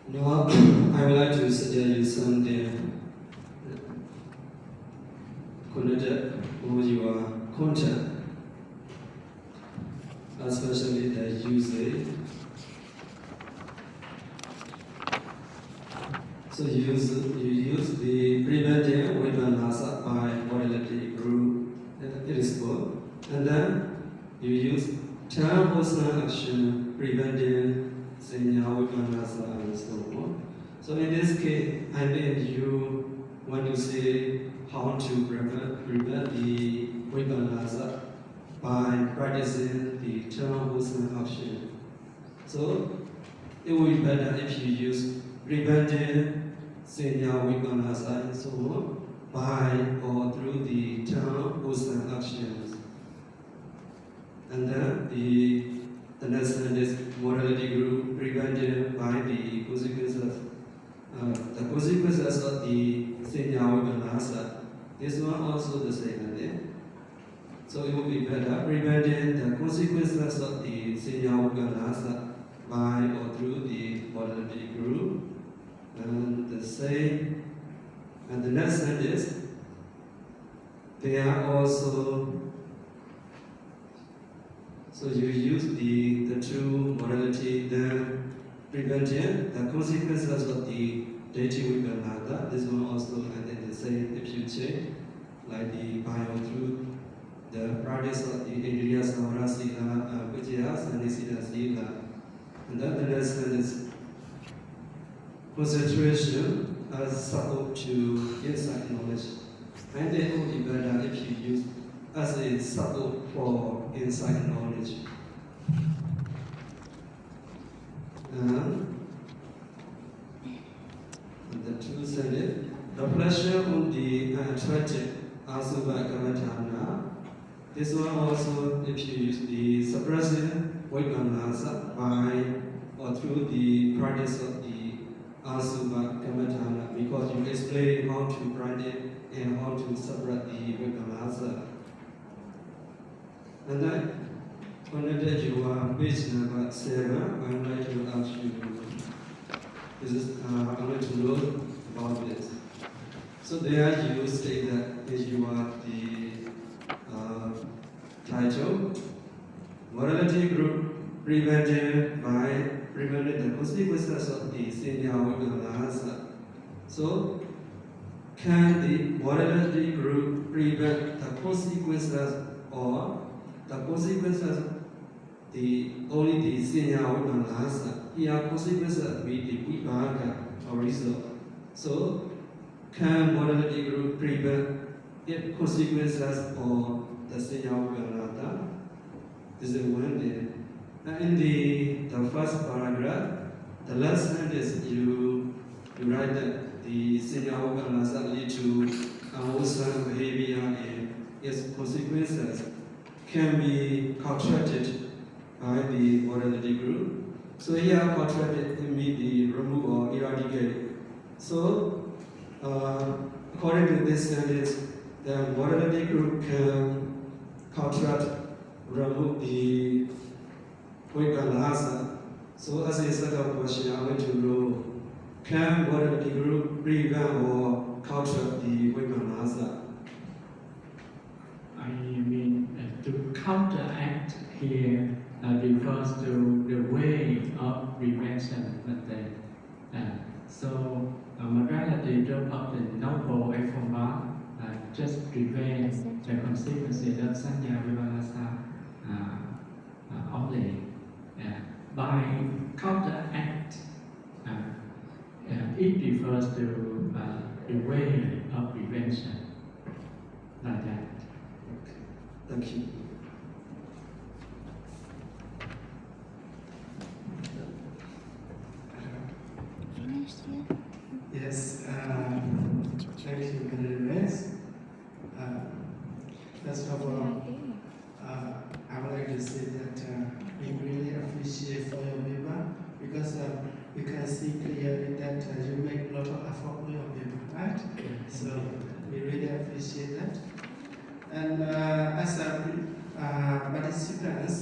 Now, I would like to suggest you something connected with your content, especially the usage. So you use the preventing Vipallāsa by morality group, it is good. And then you use 10 wholesome action preventing Senior Vipallāsa and so on. So in this case, I mean you want to say how to prevent the Vipallāsa by practicing the 10 wholesome action. So it would be better if you use preventing Senior Vipallāsa and so on by or through the 10 wholesome actions. And then The next sentence, morality group prevented by the consequences. The consequences of the Senya Vipallāsa. This one also the same, right? So it would be better preventing the consequences of the Senya Vipallāsa by or through the morality group. And the same, and the next sentence, they are also, so you use the true morality, then preventing the consequences of the deity Vipallāsa. This one also, and then the same, if you check, like the bio through the practice of the Indriya Samara Sila, Vijaya Sanisita Sila. And then the next sentence, concentration as support to insight knowledge. And it would be better if you use as a support for insight knowledge. And the two sentence, reflection on the attractive Asubha Kamatana. This one also, if you use the suppressing Vipallāsa by or through the practice of the Asubha Kamatana, because you explain how to practice and how to suppress the Vipallāsa. And then, when you are page number 7, I would like to ask you, this is, I want to know about this. So there you say that you are the title, morality group preventing the consequences of the Senya Vipallāsa. So, can the morality group prevent the consequences or the consequences only the Senya Vipallāsa? Here, consequences be the Vipaka or result. So, can morality group prevent the consequences or the Senya Vipallāsa? This is one thing. And in the first paragraph, the last sentence you write that the Senya Vipallāsa lead to unwholesome behavior and its consequences can be contracted by the morality group. So here contracted can be the remove or eradicate. So according to this sentence, the morality group can contract, remove the Vipallāsa. So as a second question, I want to know, can morality group prevent or contract the Vipallāsa? I mean, to counteract here refers to the way of prevention, but so morality group of the noble effort just prevent the consequences of Sanya Vipallāsa only. By counteract, it refers to the way of prevention, like that. Thank you. Finished yet? Yes, thank you very much. First of all, I would like to say that we really appreciate for your paper because we can see clearly that you make a lot of effort for your paper, right? So we really appreciate that. And as participants,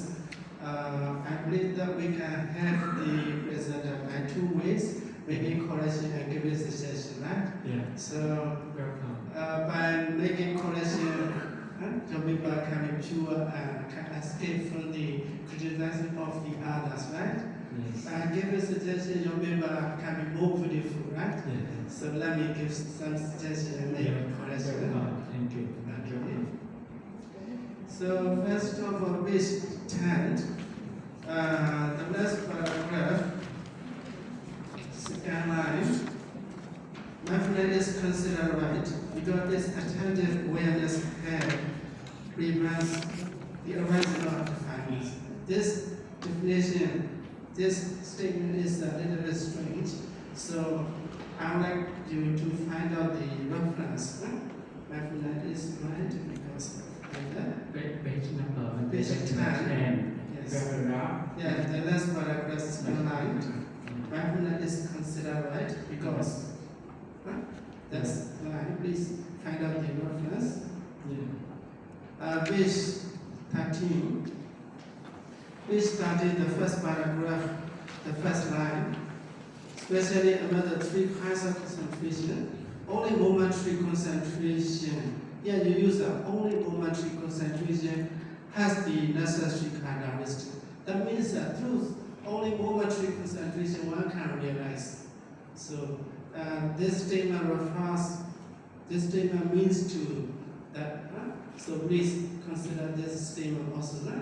I believe that we can have the presenter by two ways, making correction and giving suggestion, right? Yeah. So Welcome. by making correction, your people can be pure and can escape from the criticizing of the others, right? Yes. By giving suggestion, your people can be more beautiful, right? Yeah. So let me give some suggestion and make a correction. Welcome. Thank you. Okay. So first of all, page 10, the last paragraph, second line, mindfulness is considered right because this attentive awareness prevents the arising of defilements. This definition, this statement is a little bit strange, so I would like you to find out the reference. Mindfulness is right because like that. Page number Page 10. paragraph. Yeah, the last paragraph is underlined. Mindfulness is considered right because that's line. Please find out the reference. Page 13. Please study the first paragraph, the first line, especially about the three kinds of concentration. Only momentary concentration. Here you use the only momentary concentration has the necessary characteristic. That means that through only momentary concentration one can realize. So this statement means to that. So please consider this statement also.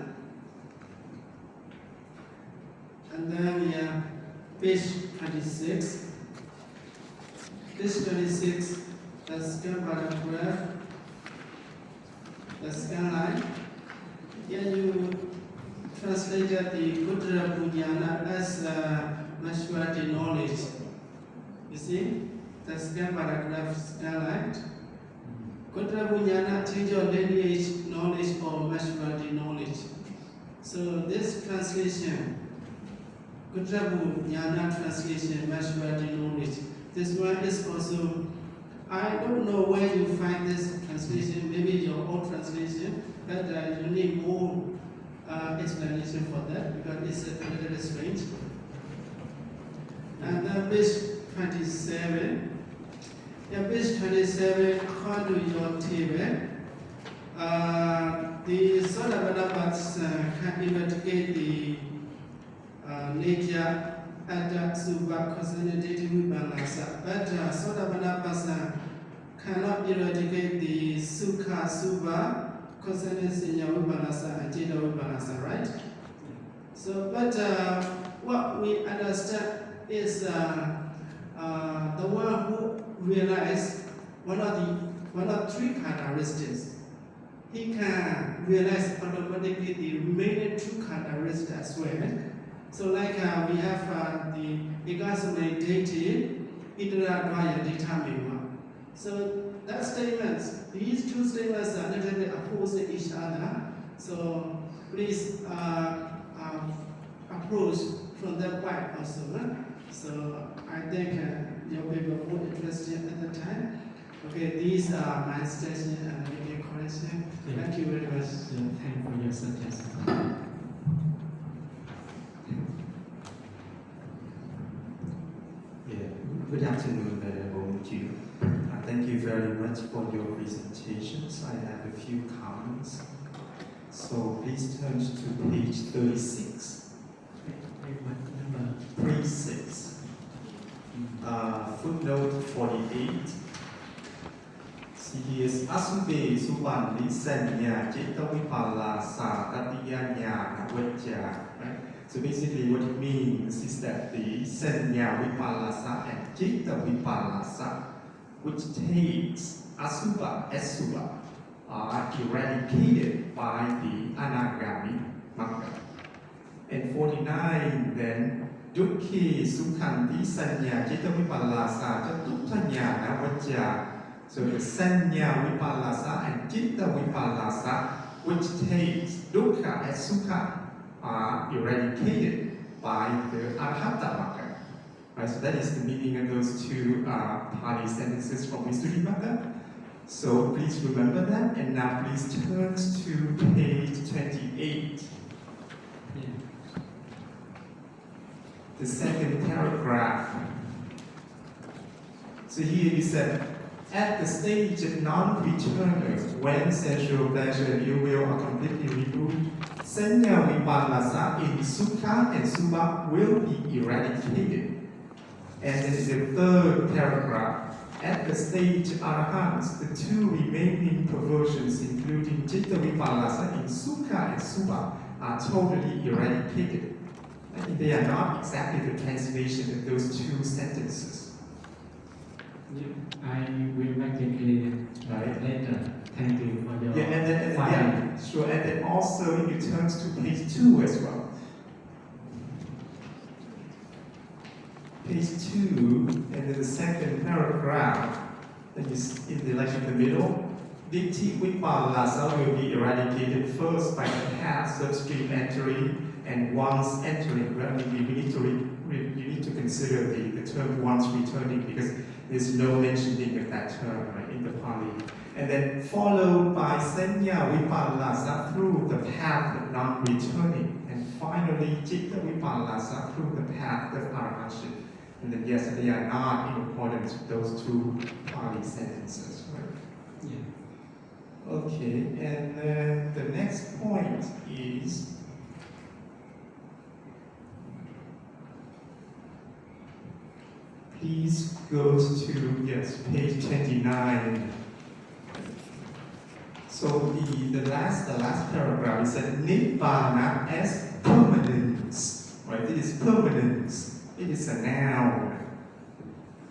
And then page 26. Page 26, the second paragraph, the second line. Here you translated the Kutra Punyana as maturity knowledge. You see, the second paragraph, second line. Kutra Punyana change your lineage knowledge or maturity knowledge. So this translation, Kutra Punyana translation, maturity knowledge. This one is also, I don't know where you find this translation, maybe your own translation, but you need more explanation for that because it's a little strange. And then page 27. Page 27, according to your table, the Sodavanapas can investigate the nature at Suba Eradicating Vipallāsa, but Sodavanapas cannot eradicate the Sukha Suba concerning Vipallāsa and Jita Vipallāsa, right? So, but what we understand is the one who realizes one of three characteristics. He can realize automatically the remaining two characteristics as well. So like we have the Igasame deity, Idra Dwaya Detamima. So that statements, these two statements are little bit opposing each other. So please approach from that point also. So I think your paper more interesting at the time. Okay, these are my suggestions and maybe correction. Thank you very much. Thank you for your suggestion. Good afternoon, Venerable Chuyen. Thank you very much for your presentations. I have a few comments. So please turn to page 36. Page 6. Footnote 48. Is Asube Subandi Sanya Jita Vipallāsa Tatiyanya Vajja. So basically what it means is that the Sanya Vipallāsa and Jita Vipallāsa, which takes Asuba as Suba, are eradicated by the Anagami Magga. And 49 then, Dukhi Sukhanti Sanya Jita Vipallāsa Jatuttanyana Vajja. So the Sanya Vipallāsa and Citta Vipallāsa, which takes Dukkha as Sukha, are eradicated by the Arhata Magga. Right, so that is the meaning of those two Pali sentences from Visuddhimagga. So please remember that, and now please turn to page 28. The second paragraph. So here you said, at the stage of non-returner, when sensual pleasure and ill will are completely removed, Sanya Vipallāsa in Sukha and Subha will be eradicated. And in the third paragraph, at the stage Arahants, the two remaining perversions, including Citta Vipallāsa in Sukha and Subha, are totally eradicated. And they are not exactly the translation of those two sentences. I will make it clear later. Thank you for your Sure, and then also you turn to page 2 as well. Page 2, and then the second paragraph, that is in the middle. Ditthi Vipallāsa will be eradicated first by the path of stream entry, and once entering, you need to consider the term once returning, because there's no mentioning of that term right, in the Pali. And then followed by Sanya Vipallāsa through the path of non-returning, and finally Citta Vipallāsa through the path of Arahantship. And then yes, they are not in accordance with those two Pali sentences, right? Yeah. Okay, and the next point is please go to, yes, page 29. So the last paragraph is that Nibbana as permanence, right? It is permanence. It is a noun.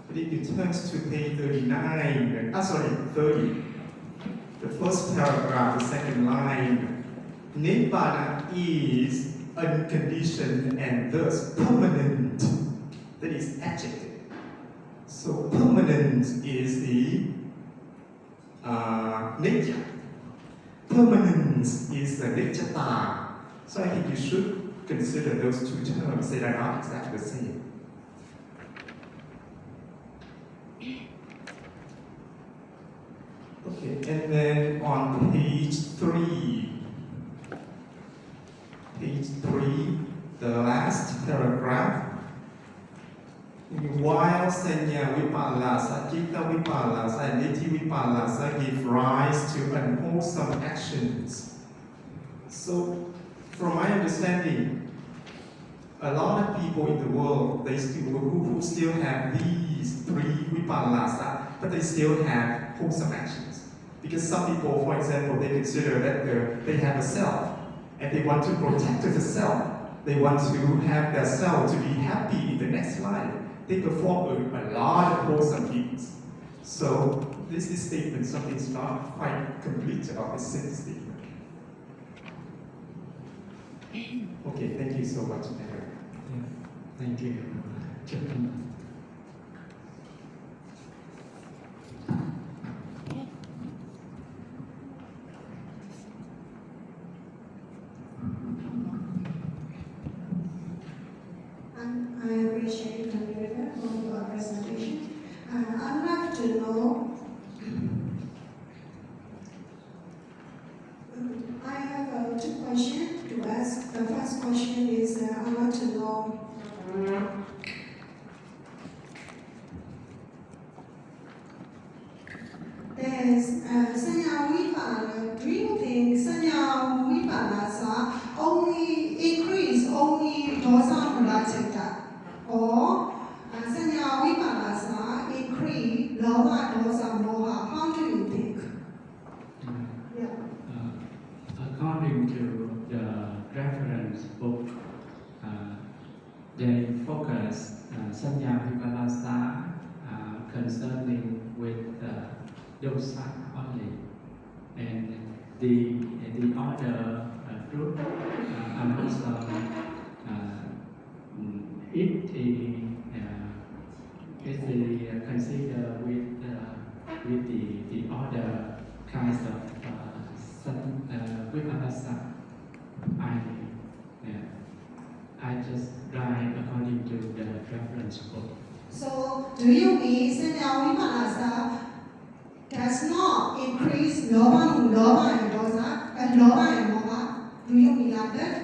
But if you turn to page 30. The first paragraph, the second line, Nibbana is unconditioned and thus permanent. That is adjective. So permanent is the nature. Permanence is the nityata. So I think you should consider those two terms. They are not exactly the same. Okay, and then on page 3, the last paragraph, while Sanya Vipallāsa, Citta Vipallāsa, and Ditthi Vipallāsa give rise to unwholesome actions. So, from my understanding, a lot of people in the world, who still have these three Vipallāsa, but they still have wholesome actions. Because some people, for example, they consider that they have a self, and they want to protect the self. They want to have their self to be happy in the next life. They perform a lot of wholesome deeds. So this statement, something's not quite complete about this sentence statement. Okay, thank you so much, Venerable. Yeah. Thank you. I appreciate the Venerable for your presentation. I'd like to know, I have two questions to ask. The first question is, I want to know, there's Sanya Vipallāsa. Do you think Sanya Vipallāsa only increase only dosa mudacita, or Sanya Vipallāsa increase lava dosa moha? How do you think? Yeah. According to the reference book, they focus Sanya Vipallāsa concerning with dosa only, and the other group also it is considered with the other kinds of Vipallāsa. I just write according to the reference book. So, do you mean Sanya Vipallāsa does not increase lava and dosa, and lava and moha? Do you mean like that?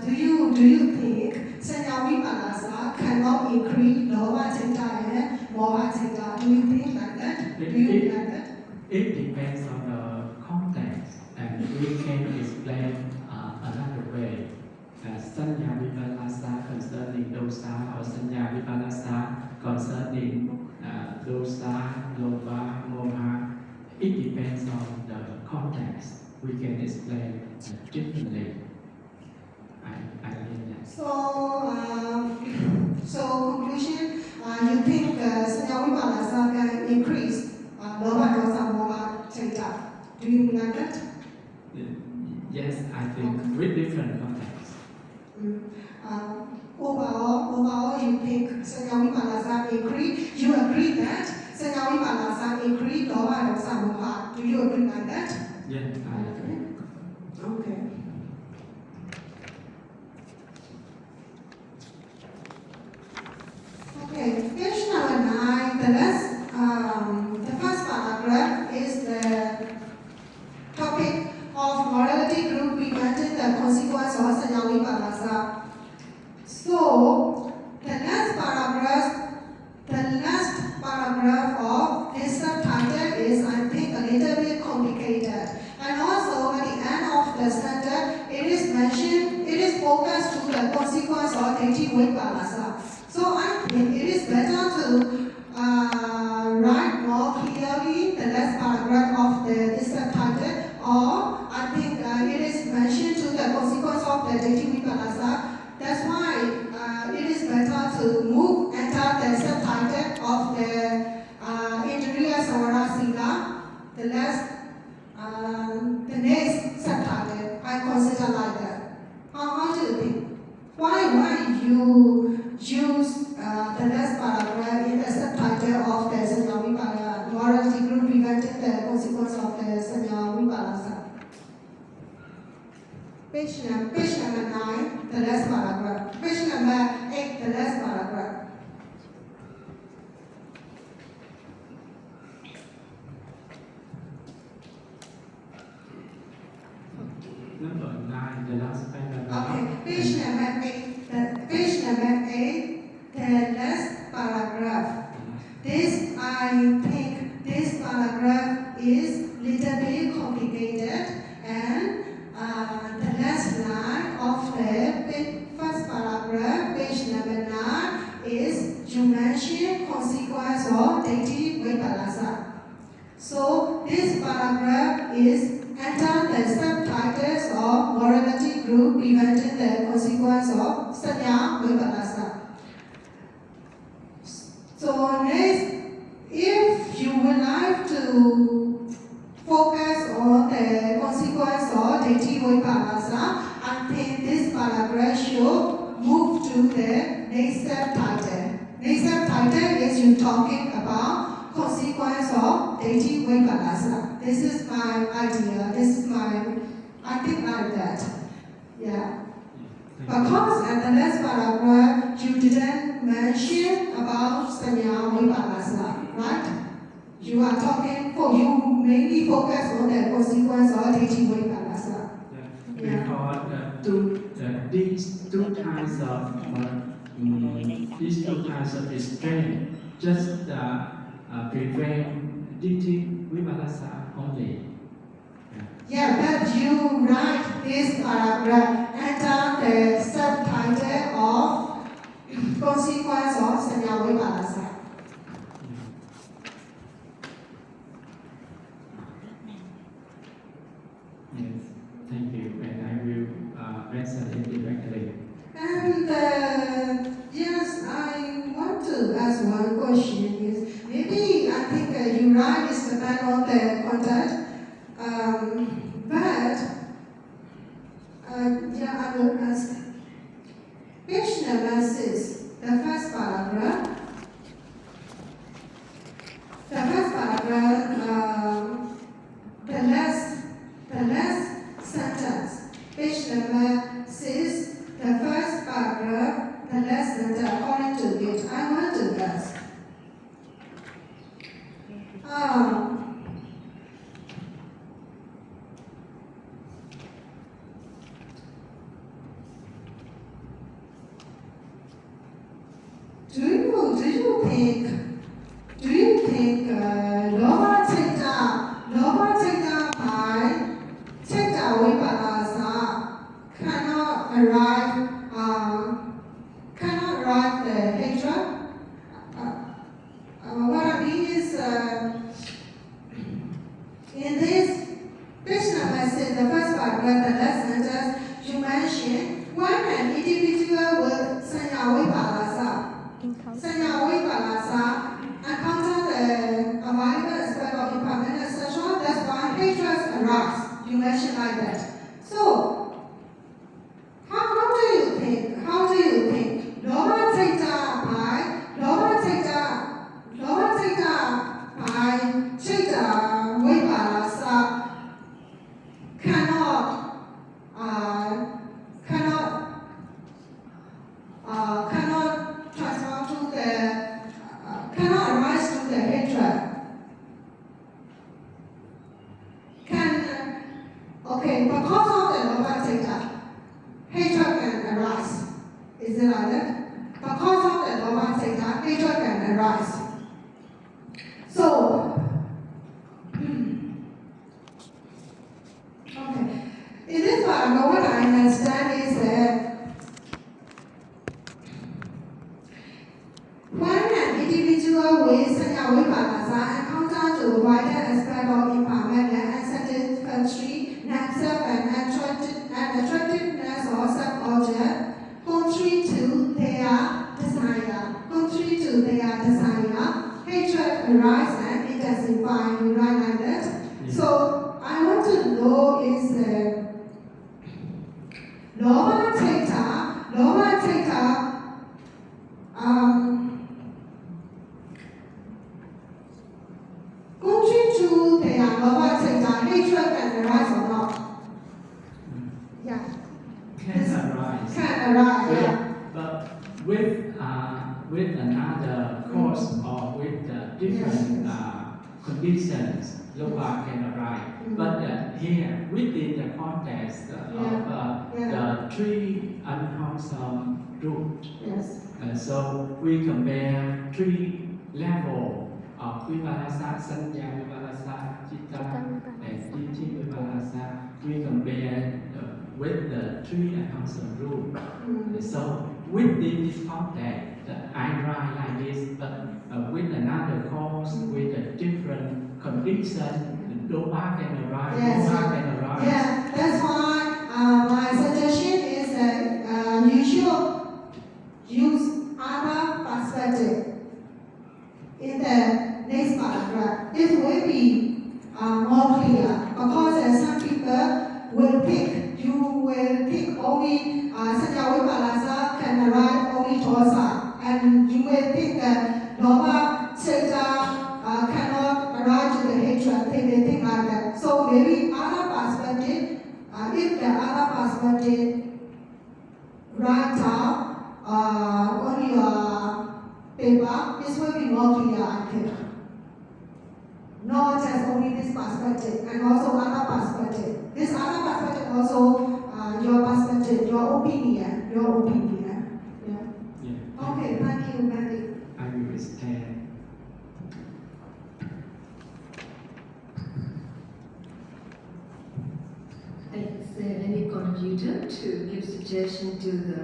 Do you think Sanya Vipallāsa cannot increase lava centa and moha centa? Do you think like that? Do you think like that? It depends on the context, and we can explain another way. Sanya Vipallāsa concerning dosa, or Sanya Vipallāsa concerning dosa, lobha, moha. It depends on the context. We can explain differently. I mean that. So conclusion, you think Sanya Vipallāsa can increase lobha, dosa, moha centa? Do you mean like that? Yes, I think with different contexts. Overall, you think Sanya Vipallāsa increase? You agree that Sanya Vipallāsa increase Loba Dosa Moha. Do you agree with that? Yes, I agree. Okay. Okay, page number 9, the first paragraph is the topic of morality group preventing the consequence of Sanya Vipallāsa. So, the last paragraph of this subtitle is, I think, a little bit complicated. And also, at the end of the sentence, it is focused to the consequence of Deity Vipallāsa. So I think it is better to write more clearly the last paragraph of this subtitle, or I think it is mentioned to the consequence of the Deity Vipallāsa. That's why it is better to enter the subtitle of the Indriya Samvara Sila, the next subtitle. I consider like that. How do you think? Why you use the last paragraph in the subtitle of the Sanya Vipallāsa, morality group preventing the consequence of the Sanya Vipallāsa? Page number 9, the last paragraph. Page number 8, the last paragraph. Number 9, the last paragraph. Okay, page number 8, the last paragraph. I think this paragraph is little bit complicated, and the last line of the first paragraph, page number 9, is you mention consequence of Deity Vipallāsa. So this paragraph is enter the subtitles of morality group preventing the consequence of Sanya Vipallāsa. So next, if you would like to focus on the consequence of Deity Vipallāsa, I think this paragraph should move to the next subtitle. Next subtitle is you talking about consequence of Deity Vipallāsa. This is my idea. I think like that. Yeah. Because at the last paragraph, you didn't mention about Sanya Vipallāsa, right? You are talking you mainly focus on the consequence of Deity Vipallāsa. Because these two kinds of restraint just prevent Deity Vipallāsa only. Yeah, but you write this paragraph enter the subtitle of consequence of Sanya Vipallāsa. Yes, thank you, and I will answer it directly. And yes, I want to ask one question. Is maybe I think you write is depend on the content. I will ask. Page number 6, the first paragraph. The first paragraph, the last sentence. Page number 6, the first paragraph, the last sentence. According to it, I want to ask. Do you think Loba Citta by Citta Vipallāsa cannot arrive the hatred? What I mean is in this page number 6, the first paragraph, the last sentence, you mentioned when an individual with Sanya Vipallāsa encounter the available aspect of impermanent, etc. That's why hatred arise. You mentioned like that. So, how do you think? Loba Citta because of the lower theta, hatred can arise. Is it like that? Because of the lower theta, hatred can arise. So, okay. In this paragraph, what I understand is that when an individual with Sanya Vipallāsa encounters the wider aspect of impermanence and satisfactory, themselves and attractiveness of self-object, contrary to their desire, hatred arises and intensifies. You write like that. Yes. So I want to know is lower theta, contrary to their lower theta, hatred can arise or not? Yeah. Can arise. Can arise, Yeah. yeah. But with another cause or with different conditions, lower can arise. But here, within the context of the three unwholesome root, Yes. so we compare three levels of Vipallāsa, Sanya Vipallāsa, Citta, and Ditthi Vipallāsa. We compare with the three unwholesome root. So within this context, I write like this, but with another cause, with a different condition, lower can arise, Yes. lower can arise. Yeah, that's why my suggestion is that you should use other perspective in the next paragraph. It will be more clear because some people will pick, you will pick only Sanya Vipallāsa can arise only Dosa, and you will think that Loba Theta cannot arise to the hatred, they may think like that. So maybe other perspective, if the other perspective write down on your paper, this will be more clear, I think. Not just only this perspective, and also other perspective. This other perspective also your perspective, your opinion. Yeah. Yeah. Okay, thank you, Mandy. I will stand. Is there any contributor to give suggestion to the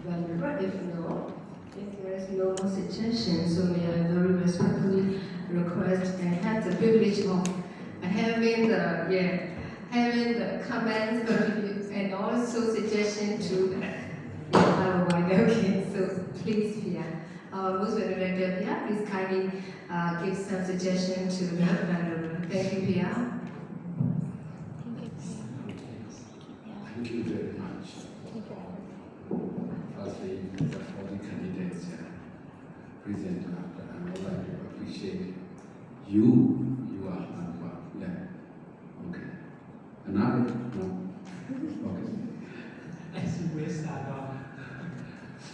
Venerable? If there is no more suggestion, so may I very respectfully request and have the privilege of having the comments, contribute, and also suggestion to our wider. Okay, so please, Pia. Most Venerable Pia, please kindly give some suggestion to the Venerable. Thank you, Pia. Thank you very much. Firstly, for the candidates present, I would like to appreciate you. You are hard work. Yeah. Okay. Another? No. Okay. As you wish,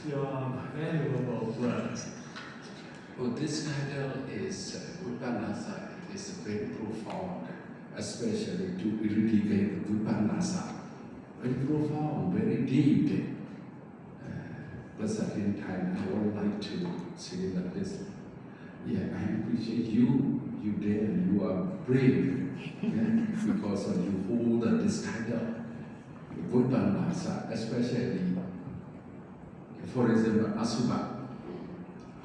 your valuable words. Well, this title is Vipallāsa. It is very profound, especially to eradicate Vipallāsa. Very profound, very deep. But at the same time, I would like to say that this. Yeah, I appreciate you. You dare, you are brave, because you hold this title, Vipallāsa, especially, for example, Asubha.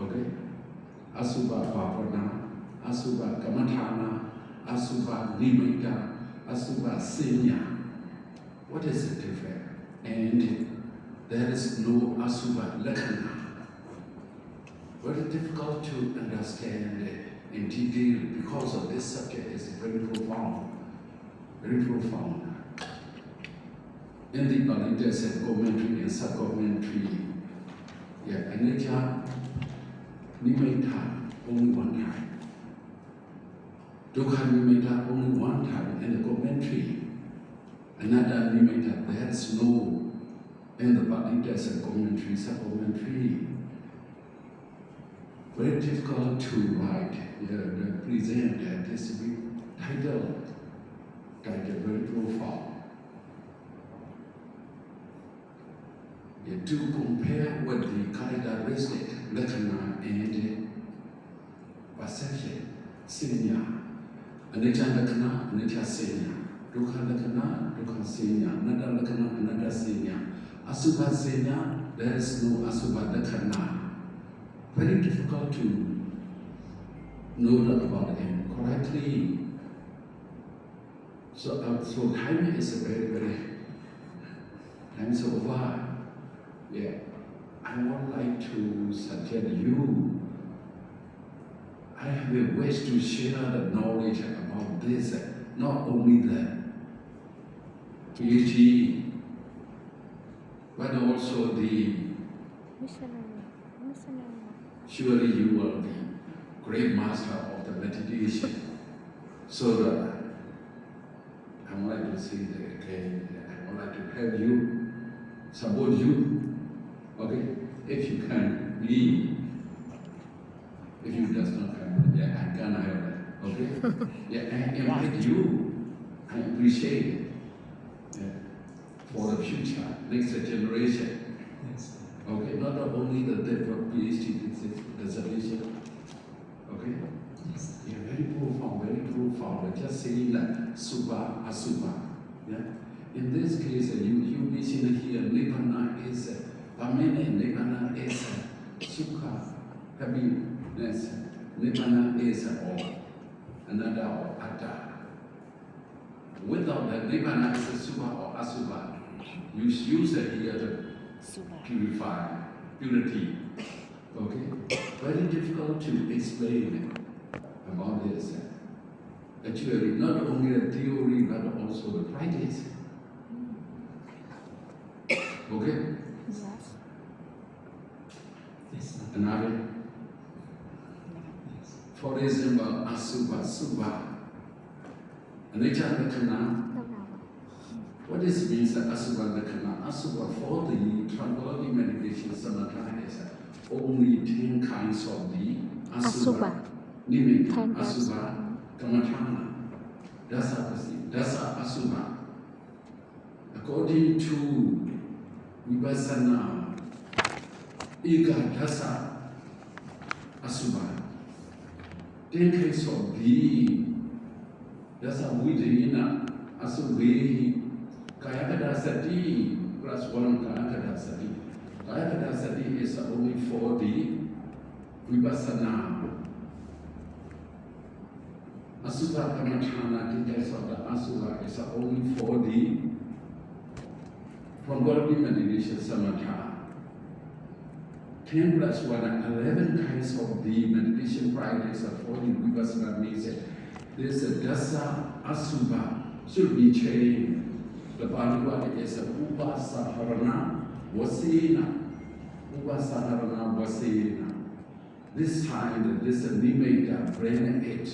Okay? Asubha Bhavana, Asubha Kamathana, Asubha Nimitta, Asubha Senya. What is the difference? And there is no Asubha Lakkhana. Very difficult to understand in detail because of this subject is very profound. Very profound. In the Pali, there's a commentary and sub-commentary. Yeah, Anicca, Nimitta, only one time. Dukkha Nimitta, only one time in the commentary. Another Nimitta, there is no, in the Pali, there's a commentary, sub-commentary. Very difficult to write, present this title very profound. to compare with the characteristic, lakkhana and perception, senya, anicca lakkhana, anicca senya, dukkha lakkhana, dukkha senya, anatta lakkhana, anatta senya, asubha senya, there is no asubha lakkhana. Very difficult to know about him correctly. So time is very time is over. Yeah, I would like to suggest you. I have a wish to share the knowledge about this, not only the PhD, but also the. Surely you will be great master of the meditation. So that I would like to say that again, I would like to help you, support you. Okay, if you can leave, if you does not come, yeah, I can help that. Okay, yeah, I invite you. I appreciate it. Yeah. For the future, next generation. Yes. Okay, not only the PhD dissertation. Okay? Yes. Yeah, very profound. Just saying that subha, asubha. Yeah? In this case, you mentioned here, nibbana is permanent, nibbana is sukha, happiness, nibbana is all, another or atta. Without that, nibbana is subha or asubha. You use it here to purify, purity. Okay? Very difficult to explain about this. Actually, not only the theory, but also the practice. Okay? Yes. Another. Yes. For example, asubha, subha. Anicca lakkhana. What is means asubha lakkhana? Asubha for the tranquility meditation samatha is only 10 kinds of the asubha. Nimitta, asubha, kamathana, dasa asubha. According to Vipassana, dasa asubha. 10 kinds of the dasa vidhina asubhehi. Kayakada sati plus 1 kayakada sati. Kayakada sati is only for the Vipassana. Asubha kamathana, details of the asubha is only for the tranquility meditation samatha. 10 plus 1, 11 kinds of the meditation practice for the Vipassana means this dasa asubha should be changed. The Pali word is upasaharana vasena. Upasaharana vasena. This time, this nimitta, bring it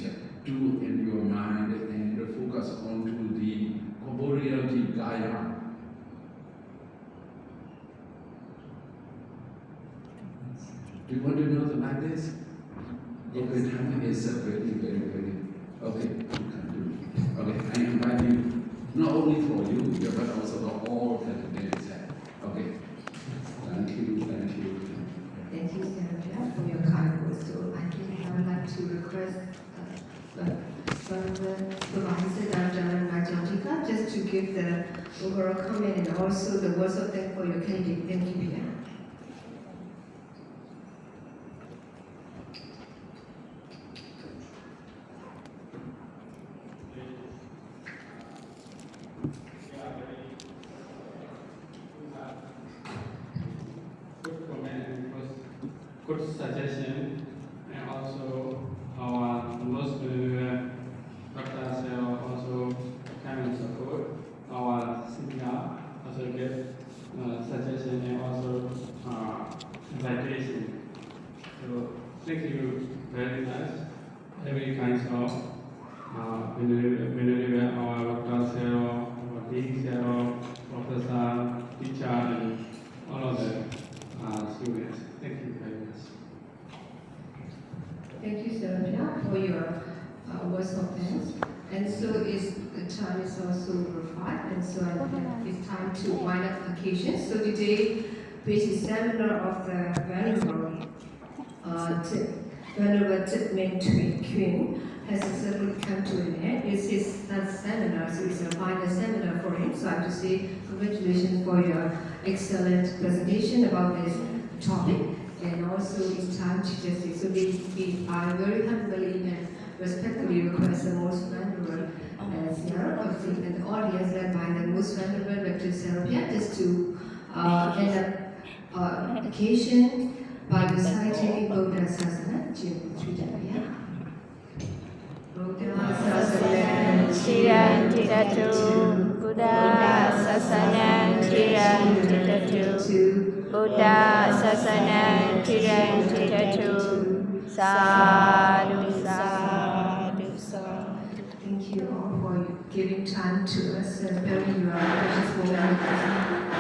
to in your mind and focus onto the corporeality Kaya. Do you want to know the like this? Okay, time is very. Okay, you can do it. Okay, I invite you, not only for you, but also for all candidates. Okay, thank you. Thank you, Sarah, for your kind words. So I think I would like to request from the supervisor, Dr. Majotika, just to give the overall comment and also the words of thanks for your candidate. Thank you, Pierre. Good comment, good suggestion, and also our most doctors also come and support our senior, also give suggestion and also invitation. So thank you very much. Every kind of Venerable, our doctors here, our deans here, professor, teacher, and all of them. Students. Thank you very much. Thank you, Sarah, for your words of thanks. And so the time is also over 5, and so I think it's time to wind up the occasion. So today PhD seminar of the Venerable Chuyen has successfully come to an end. It's his seminar, so it's a final seminar for him. So I have to say congratulations for your excellent presentation about this topic. And also it's time to just say, so I very humbly and respectfully request the most venerable Sarah and the audience led by the most venerable Dr. Sarah just to end up occasion by reciting Buddha Sasana, Chuyen. Buddha Sasana, Chuyen Titatu, Buddha Sasana, Chuyen Titatu, Buddha Sasana, Chuyen Titatu, Sadhu, Sadhu, Sadhu. Thank you all for giving time to us and sparing your precious moment.